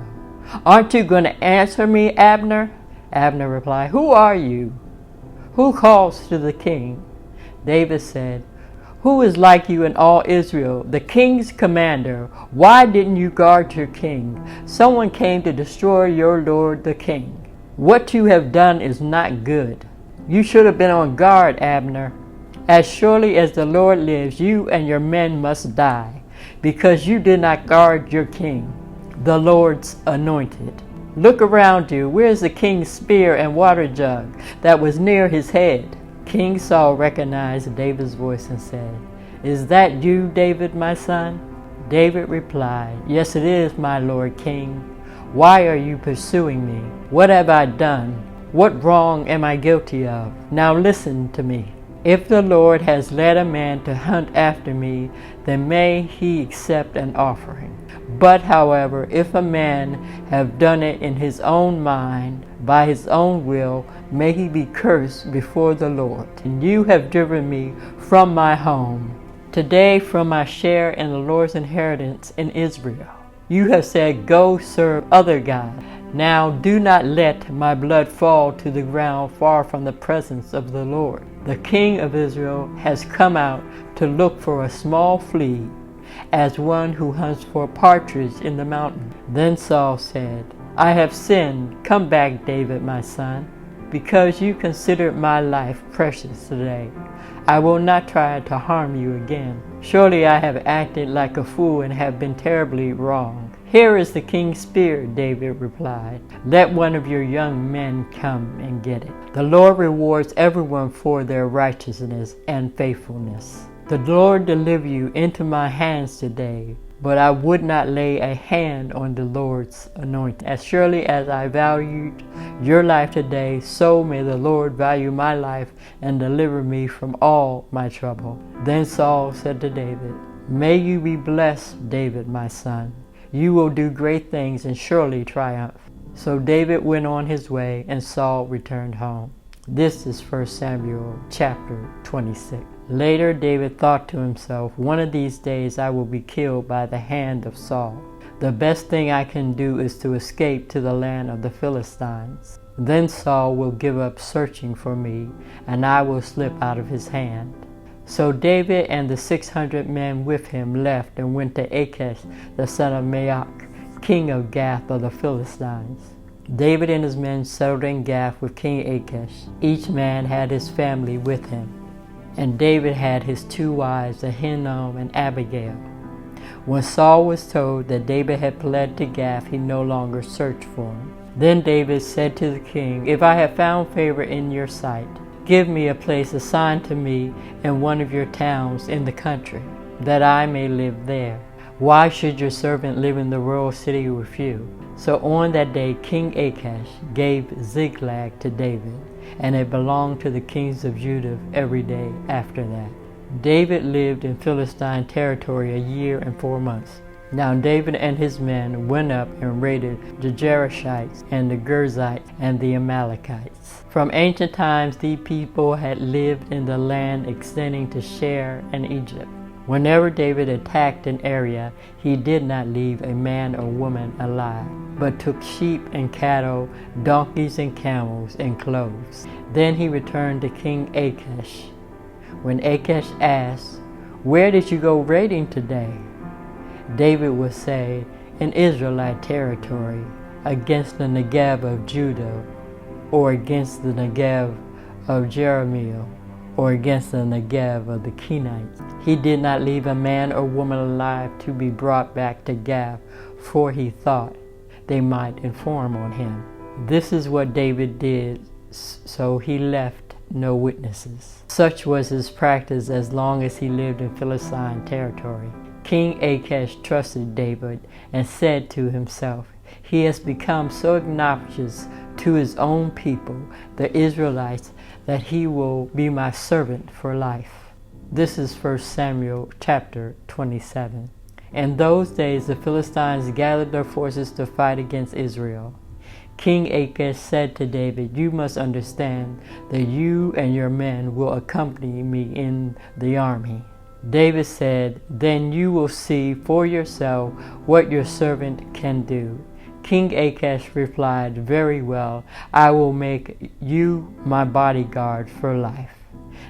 Speaker 2: "Aren't you going to answer me, Abner?" Abner replied, "Who are you? Who calls to the king?" David said, "Who is like you in all Israel, the king's commander? Why didn't you guard your king? Someone came to destroy your lord the king. What you have done is not good. You should have been on guard, Abner. As surely as the Lord lives, you and your men must die, because you did not guard your king, the Lord's anointed. Look around you. Where is the king's spear and water jug that was near his head?" King Saul recognized David's voice and said, "Is that you, David, my son?" David replied, "Yes, it is, my lord king.
Speaker 1: Why are you pursuing me? What have I done? What wrong am I guilty of? Now listen to me. If the Lord has led a man to hunt after me, then may he accept an offering. But however, if a man have done it in his own mind, by his own will, may he be cursed before the Lord. And you have driven me from my home, today from my share in the Lord's inheritance in Israel. You have said, go serve other gods. Now do not let my blood fall to the ground far from the presence of the Lord. The king of Israel has come out to look for a small flea, as one who hunts for a partridge in the mountain. Then Saul said, I have sinned. Come back, David, my son, because you considered my life precious today. I will not try to harm you again. Surely I have acted like a fool and have been terribly wrong. Here is the king's spear, David replied. Let one of your young men come and get it. The Lord rewards everyone for their righteousness and faithfulness. The Lord deliver you into my hands today, but I would not lay a hand on the Lord's anointed. As surely as I valued your life today, so may the Lord value my life and deliver me from all my trouble. Then Saul said to David, May you be blessed, David, my son. You will do great things and surely triumph. So David went on his way, and Saul returned home. This is 1 Samuel chapter 26. Later David thought to himself, one of these days I will be killed by the hand of Saul. The best thing I can do is to escape to the land of the Philistines. Then Saul will give up searching for me, and I will slip out of his hand. So David and the 600 men with him left and went to Achish, the son of Maach, king of Gath of the Philistines. David and his men settled in Gath with King Achish. Each man had his family with him. And David had his 2 wives, Ahinoam and Abigail. When Saul was told that David had fled to Gath, he no longer searched for him. Then David said to the king, If I have found favor in your sight, give me a place assigned to me in one of your towns in the country, that I may live there. Why should your servant live in the royal city with you? So on that day King Achish gave Ziklag to David, and it belonged to the kings of Judah every day after that. David lived in Philistine territory a year and 4 months. Now David and his men went up and raided the Jerishites and the Girzites and the Amalekites. From ancient times these people had lived in the land extending to Shur and Egypt. Whenever David attacked an area, he did not leave a man or woman alive, but took sheep and cattle, donkeys and camels, and clothes. Then he returned to King Achish. When Achish asked, Where did you go raiding today? David would say, In Israelite territory, against the Negev of Judah, or against the Negev of Jeremiel, or against the Negev of the Kenites. He did not leave a man or woman alive to be brought back to Gath, for he thought they might inform on him. This is what David did, so he left no witnesses. Such was his practice as long as he lived in Philistine territory. King Achish trusted David and said to himself, He has become so obnoxious to his own people, the Israelites, that he will be my servant for life. This is 1 Samuel chapter 27. In those days the Philistines gathered their forces to fight against Israel. King Achish said to David, You must understand that you and your men will accompany me in the army. David said, Then you will see for yourself what your servant can do. King Achish replied, Very well, I will make you my bodyguard for life.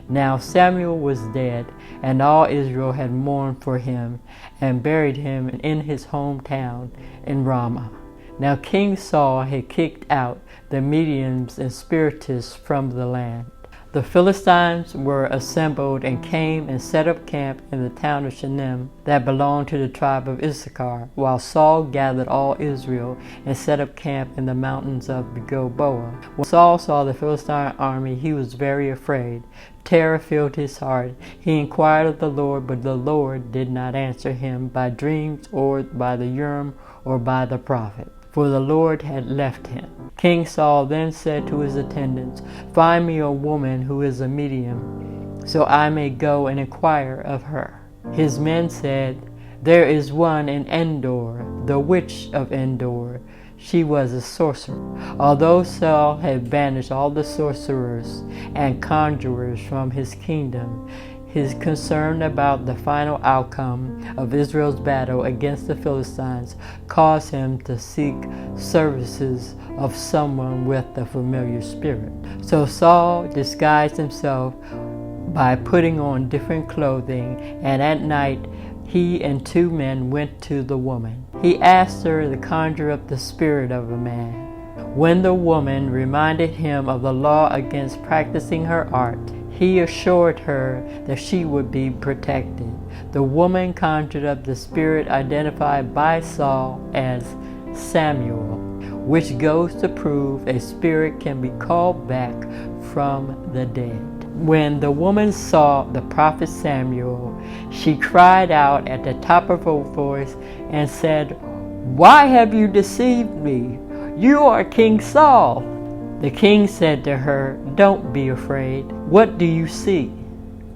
Speaker 1: Now Samuel was dead, and all Israel had mourned for him and buried him in his hometown in Ramah. Now King Saul had kicked out the mediums and spiritists from the land. The Philistines were assembled and came and set up camp in the town of Shunem that belonged to the tribe of Issachar, while Saul gathered all Israel and set up camp in the mountains of Gilboa. When Saul saw the Philistine army, he was very afraid. Terror filled his heart. He inquired of the Lord, but the Lord did not answer him by dreams or by the Urim or by the prophet. for the Lord had left him. King Saul then said to his attendants, "Find me a woman who is a medium, so I may go and inquire of her." His men said, "There is one in Endor, the witch of Endor. She was a sorcerer." Although Saul had banished all the sorcerers and conjurers from his kingdom, his concern about the final outcome of Israel's battle against the Philistines caused him to seek services of someone with a familiar spirit. So Saul disguised himself by putting on different clothing, and at night he and 2 men went to the woman. He asked her to conjure up the spirit of a man. When the woman reminded him of the law against practicing her art, he assured her that she would be protected. The woman conjured up the spirit identified by Saul as Samuel, which goes to prove a spirit can be called back from the dead. When the woman saw the prophet Samuel, she cried out at the top of her voice and said, "Why have you deceived me? You are King Saul." The king said to her, "Don't be afraid. What do you see?"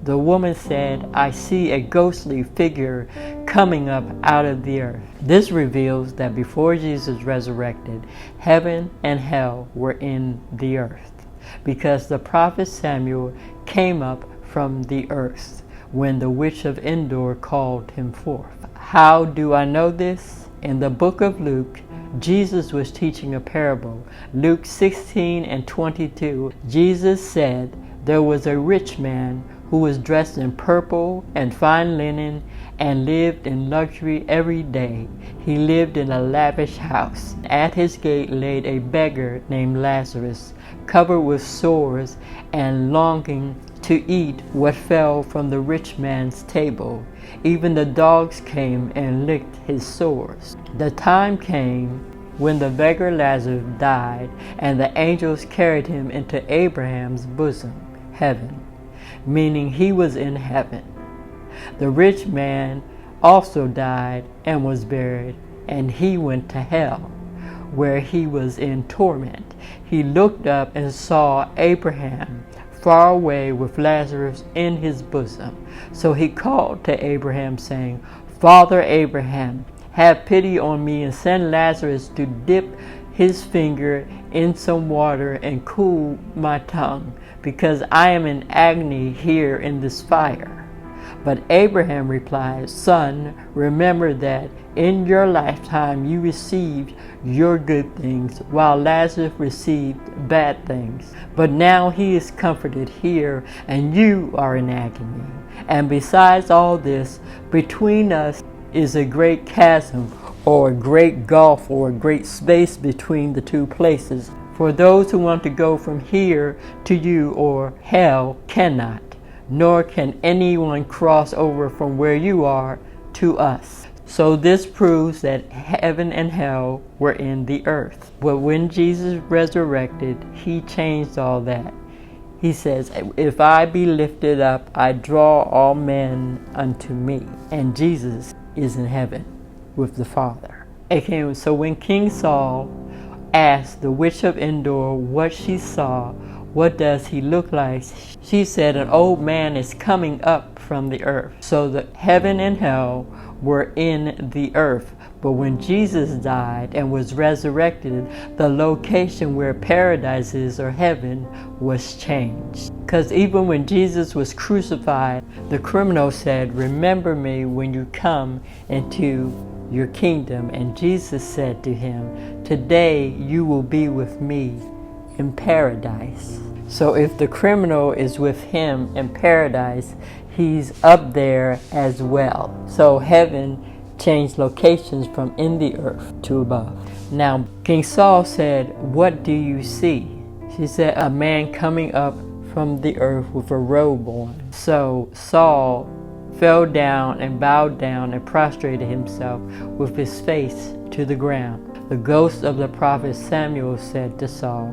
Speaker 1: The woman said, "I see a ghostly figure coming up out of the earth." This reveals that before Jesus resurrected, heaven and hell were in the earth, because the prophet Samuel came up from the earth when the witch of Endor called him forth. How do I know this? In the book of Luke, Jesus was teaching a parable. Luke 16:22, Jesus said, "There was a rich man who was dressed in purple and fine linen and lived in luxury every day. He lived in a lavish house. At his gate lay a beggar named Lazarus, covered with sores and longing to eat what fell from the rich man's table. Even the dogs came and licked his sores." The time came when the beggar Lazarus died, and the angels carried him into Abraham's bosom, heaven, meaning he was in heaven. The rich man also died and was buried, and he went to hell, where he was in torment. He looked up and saw Abraham far away with Lazarus in his bosom. So he called to Abraham, saying, "Father Abraham, have pity on me and send Lazarus to dip his finger in some water and cool my tongue, because I am in agony here in this fire." But Abraham replied, "Son, remember that in your lifetime you received your good things, while Lazarus received bad things. But now he is comforted here, and you are in agony. And besides all this, between us is a great chasm, or a great gulf, or a great space between the 2 places. For those who want to go from here to you or hell cannot, nor can anyone cross over from where you are to us." So this proves that heaven and hell were in the earth. But when Jesus resurrected, he changed all that. He says, "If I be lifted up, I draw all men unto me." And Jesus is in heaven with the Father. Okay, so when King Saul asked the witch of Endor what she saw, "What does he look like?" she said, "An old man is coming up from the earth." So the heaven and hell were in the earth. But when Jesus died and was resurrected, the location where paradise is, or heaven, was changed. Because even when Jesus was crucified, the criminal said, "Remember me when you come into your kingdom." And Jesus said to him, "Today you will be with me in paradise." So if the criminal is with him in paradise, he's up there as well. So heaven changed locations from in the earth to above. Now King Saul said, "What do you see?" She said, "A man coming up from the earth with a robe on." So Saul fell down and bowed down and prostrated himself with his face to the ground. The ghost of the prophet Samuel said to Saul,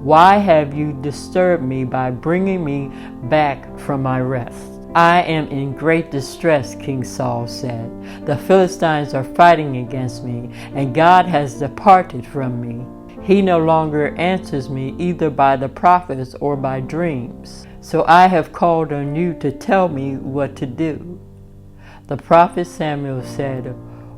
Speaker 1: "Why have you disturbed me by bringing me back from my rest? I am in great distress, King Saul said. The Philistines are fighting against me, and God has departed from me. He no longer answers me either by the prophets or by dreams. So I have called on you to tell me what to do. The prophet Samuel said,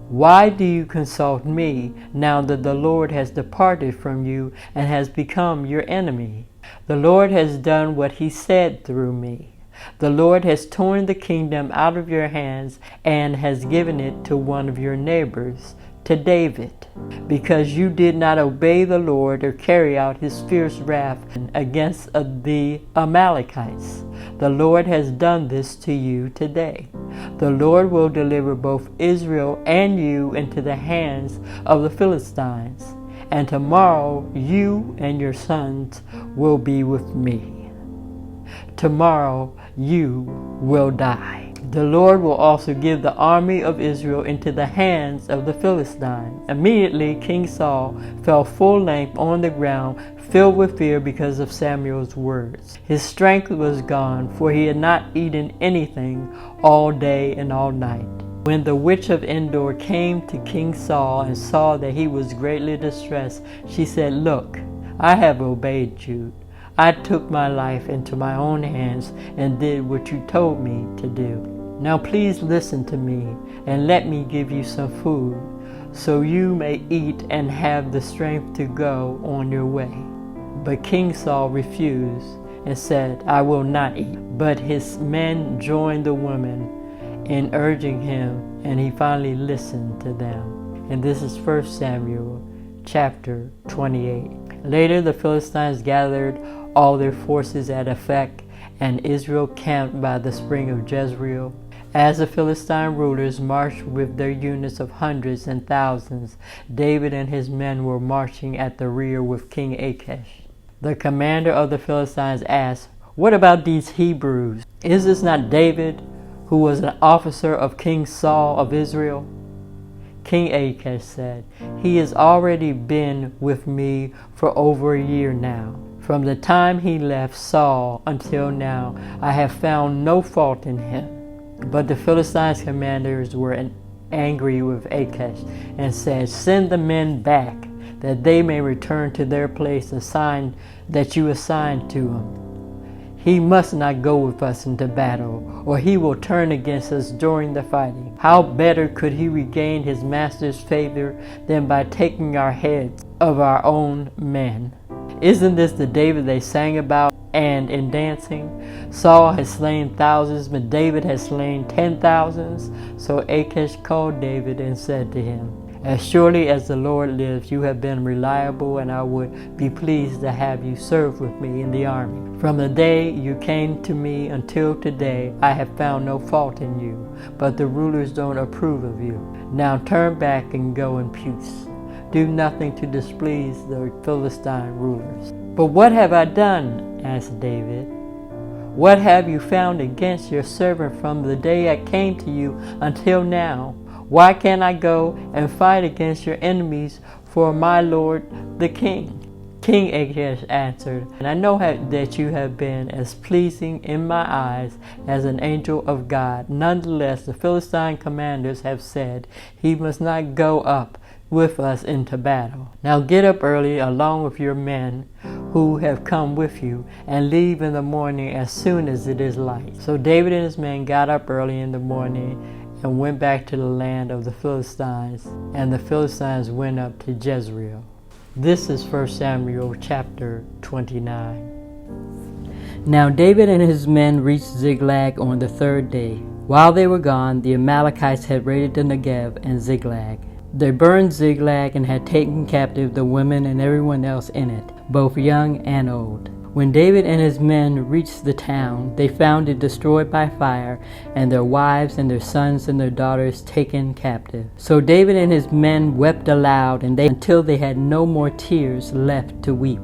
Speaker 1: Why do you consult me now that the Lord has departed from you and has become your enemy? The Lord has done what he said through me. The Lord has torn the kingdom out of your hands and has given it to one of your neighbors, to David, because you did not obey the Lord or carry out his fierce wrath against the Amalekites. The Lord has done this to you today. The Lord will deliver both Israel and you into the hands of the Philistines, and tomorrow you and your sons will be with me. Tomorrow you will die. The Lord will also give the army of Israel into the hands of the Philistines. Immediately King Saul fell full length on the ground, filled with fear because of Samuel's words. His strength was gone, for he had not eaten anything all day and all night. When the witch of Endor came to King Saul and saw that he was greatly distressed, she said, Look, I have obeyed you. I took my life into my own hands and did what you told me to do. Now please listen to me and let me give you some food so you may eat and have the strength to go on your way. But King Saul refused and said, I will not eat. But his men joined the women in urging him, and he finally listened to them. And this is 1 Samuel chapter 28. Later the Philistines gathered all their forces at Aphek, and Israel camped by the spring of Jezreel. As the Philistine rulers marched with their units of hundreds and thousands, David and his men were marching at the rear with King Achish. The commander of the Philistines asked, What about these Hebrews? Is this not David, who was an officer of King Saul of Israel? King Achish said, He has already been with me for over a year now. From the time he left Saul until now, I have found no fault in him. But the Philistines' commanders were angry with Achish and said, Send the men back, that they may return to their place that you assigned to him. He must not go with us into battle, or he will turn against us during the fighting. How better could he regain his master's favor than by taking our heads of our own men? Isn't this the David they sang about and in dancing? Saul has slain thousands, but David has slain 10,000s. So Achish called David and said to him, As surely as the Lord lives, you have been reliable, and I would be pleased to have you serve with me in the army. From the day you came to me until today, I have found no fault in you, but the rulers don't approve of you. Now turn back and go in peace. Do nothing to displease the Philistine rulers. But what have I done? Asked David. What have you found against your servant from the day I came to you until now? Why can't I go and fight against your enemies for my lord the king? King Achish answered, And I know that you have been as pleasing in my eyes as an angel of God. Nonetheless, the Philistine commanders have said, He must not go up with us into battle. Now get up early along with your men who have come with you, and leave in the morning as soon as it is light. So David and his men got up early in the morning and went back to the land of the Philistines, and the Philistines went up to Jezreel. This is 1 Samuel chapter 29. Now David and his men reached Ziklag on the third day. While they were gone, the Amalekites had raided the Negev and Ziklag. They burned Ziklag and had taken captive the women and everyone else in it, both young and old. When David and his men reached the town, they found it destroyed by fire, and their wives and their sons and their daughters taken captive. So David and his men wept aloud until they had no more tears left to weep.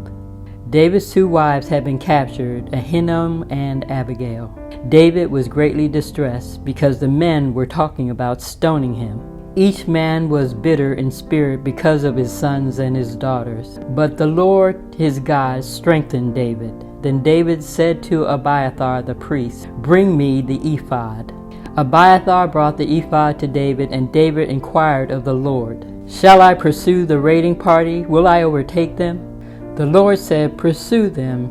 Speaker 1: David's two wives had been captured, Ahinoam and Abigail. David was greatly distressed because the men were talking about stoning him. Each man was bitter in spirit because of his sons and his daughters. But the Lord his God strengthened David.
Speaker 2: Then David said to Abiathar the priest, "Bring me the ephod." Abiathar brought the ephod to David, and David inquired of the Lord, "Shall I pursue the raiding party? Will I overtake them?" The Lord said, "Pursue them.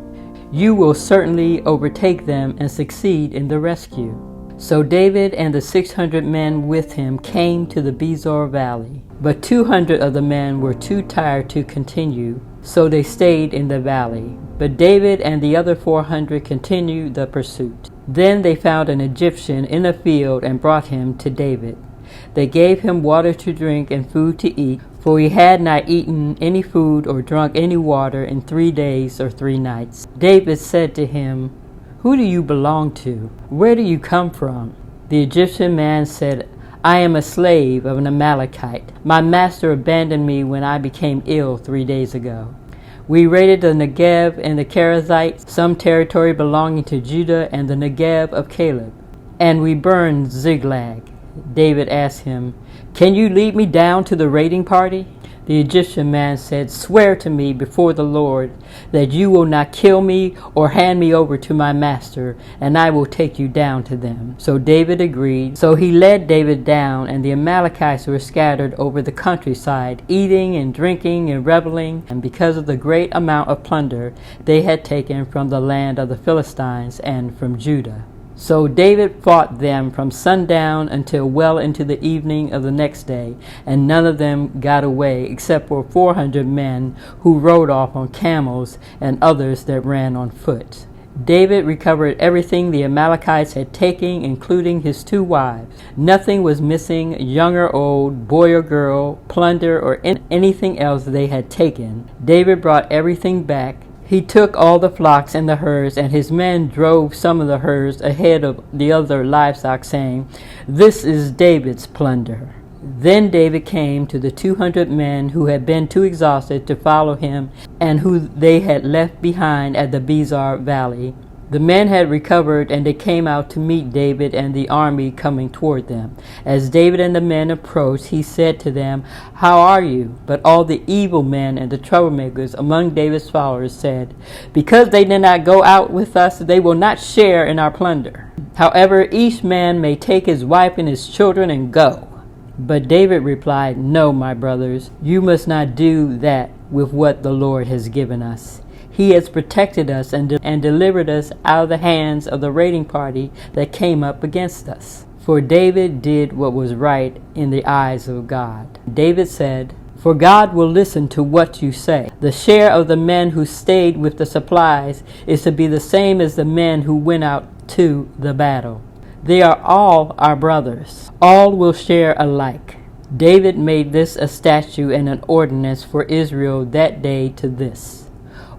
Speaker 2: You will certainly overtake them and succeed in the rescue." So David and the 600 men with him came to the Bezor valley, but 200 of the men were too tired to continue, so they stayed in the valley. But David and the other 400 continued the pursuit. Then they found an Egyptian in a field and brought him to David. They gave him water to drink and food to eat, for he had not eaten any food or drunk any water in 3 days or 3 nights. David said to him, "Who do you belong to? Where do you come from?" The Egyptian man said, "I am a slave of an Amalekite. My master abandoned me when I became ill 3 days ago. We raided the Negev and the Kerethites, some territory belonging to Judah, and the Negev of Caleb, and we burned Ziklag." David asked him, "Can you lead me down to the raiding party?" The Egyptian man said, "Swear to me before the Lord that you will not kill me or hand me over to my master, and I will take you down to them." So David agreed. So he led David down, and the Amalekites were scattered over the countryside, eating and drinking and reveling, and because of the great amount of plunder they had taken from the land of the Philistines and from Judah. So David fought them from sundown until well into the evening of the next day, and none of them got away except for 400 men who rode off on camels and others that ran on foot. David recovered everything the Amalekites had taken, including his 2 wives. Nothing was missing, young or old, boy or girl, plunder, or anything else they had taken. David brought everything back. He took all the flocks and the herds, and his men drove some of the herds ahead of the other livestock, saying, "This is David's plunder." Then David came to the 200 men who had been too exhausted to follow him and who they had left behind at the Bezor valley. The men had recovered, and they came out to meet David and the army coming toward them. As David and the men approached, he said to them, "How are you?" But all the evil men and the troublemakers among David's followers said, "Because they did not go out with us, they will not share in our plunder. However, each man may take his wife and his children and go." But David replied, "No, my brothers, you must not do that with what the Lord has given us. He has protected us and delivered us out of the hands of the raiding party that came up against us." For David did what was right in the eyes of God. David said, "For God will listen to what you say. The share of the men who stayed with the supplies is to be the same as the men who went out to the battle. They are all our brothers. All will share alike." David made this a statute and an ordinance for Israel that day to this.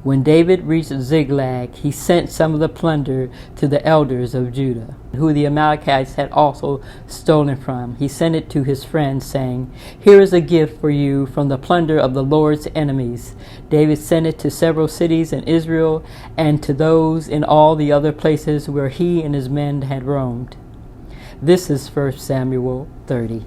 Speaker 2: When David reached Ziklag, he sent some of the plunder to the elders of Judah, who the Amalekites had also stolen from. He sent it to his friends, saying, "Here is a gift for you from the plunder of the Lord's enemies." David sent it to several cities in Israel and to those in all the other places where he and his men had roamed. This is 1 Samuel 30.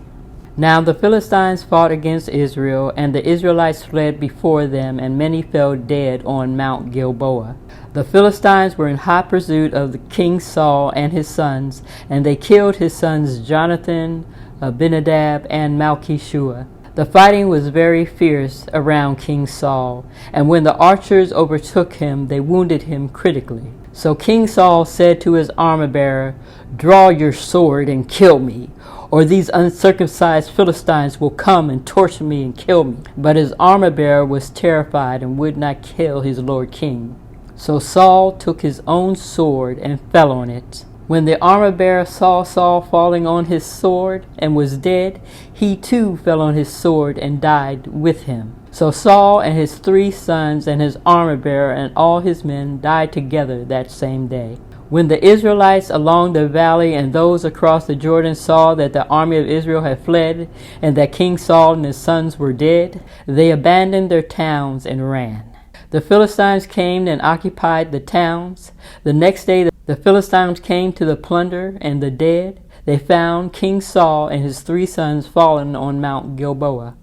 Speaker 2: Now the Philistines fought against Israel, and the Israelites fled before them, and many fell dead on Mount Gilboa. The Philistines were in hot pursuit of the King Saul and his sons, and they killed his sons Jonathan, Abinadab, and Malchishua. The fighting was very fierce around King Saul, and when the archers overtook him, they wounded him critically. So King Saul said to his armor-bearer, "Draw your sword and kill me, or these uncircumcised Philistines will come and torture me and kill me." But his armor-bearer was terrified and would not kill his lord king. So Saul took his own sword and fell on it. When the armor-bearer saw Saul falling on his sword and was dead, he too fell on his sword and died with him. So Saul and his 3 sons and his armor-bearer and all his men died together that same day. When the Israelites along the valley and those across the Jordan saw that the army of Israel had fled and that King Saul and his sons were dead, they abandoned their towns and ran. The Philistines came and occupied the towns. The next day the Philistines came to the plunder and the dead. They found King Saul and his 3 sons fallen on Mount Gilboa.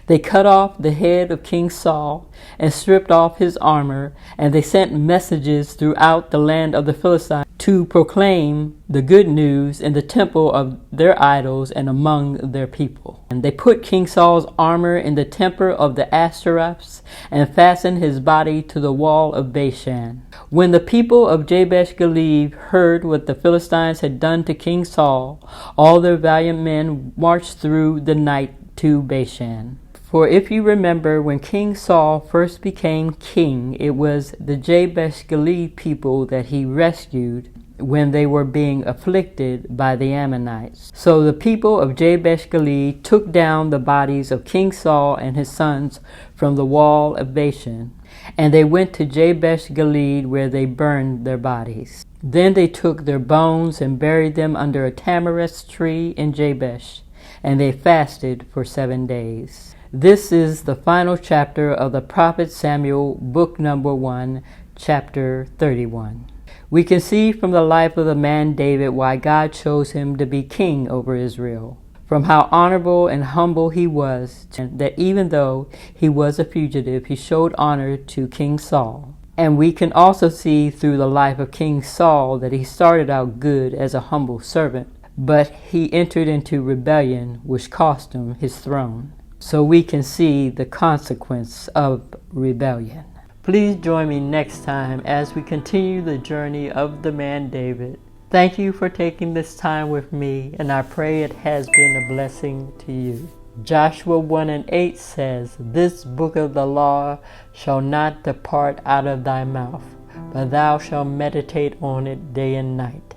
Speaker 2: They cut off the head of King Saul and stripped off his armor, and they sent messages throughout the land of the Philistines to proclaim the good news in the temple of their idols and among their people. And they put King Saul's armor in the temple of the Ashtoreths and fastened his body to the wall of Bashan. When the people of Jabesh Gilead heard what the Philistines had done to King Saul, all their valiant men marched through the night to Bashan. For if you remember, when King Saul first became king, it was the Jabesh Gilead people that he rescued when they were being afflicted by the Ammonites. So the people of Jabesh Gilead took down the bodies of King Saul and his sons from the wall of Bashan, and they went to Jabesh Gilead, where they burned their bodies. Then they took their bones and buried them under a tamarisk tree in Jabesh, and they fasted for 7 days. This is the final chapter of the prophet Samuel, book number 1, chapter 31. We can see from the life of the man David why God chose him to be king over Israel. From how honorable and humble he was, that even though he was a fugitive, he showed honor to King Saul. And we can also see through the life of King Saul that he started out good as a humble servant, but he entered into rebellion, which cost him his throne. So we can see the consequence of rebellion. Please join me next time as we continue the journey of the man David. Thank you for taking this time with me, and I pray it has been a blessing to you. Joshua 1:8 says, "This book of the law shall not depart out of thy mouth, but thou shalt meditate on it day and night,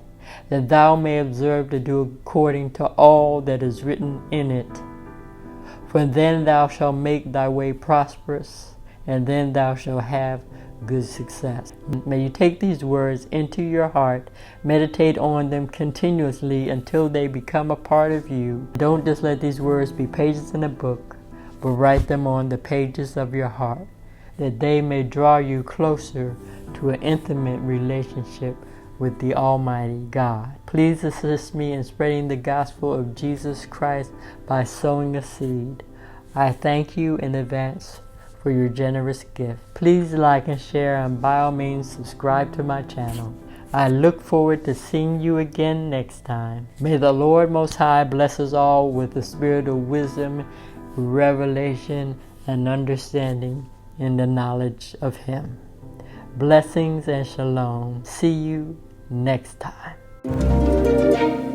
Speaker 2: that thou may observe to do according to all that is written in it. For then thou shalt make thy way prosperous, and then thou shalt have good success." May you take these words into your heart, meditate on them continuously until they become a part of you. Don't just let these words be pages in a book, but write them on the pages of your heart, that they may draw you closer to an intimate relationship with the Almighty God. Please assist me in spreading the gospel of Jesus Christ by sowing a seed. I thank you in advance for your generous gift. Please like and share, and by all means subscribe to my channel. I look forward to seeing you again next time. May the Lord Most High bless us all with the spirit of wisdom, revelation, and understanding in the knowledge of Him. Blessings and shalom. See you next time.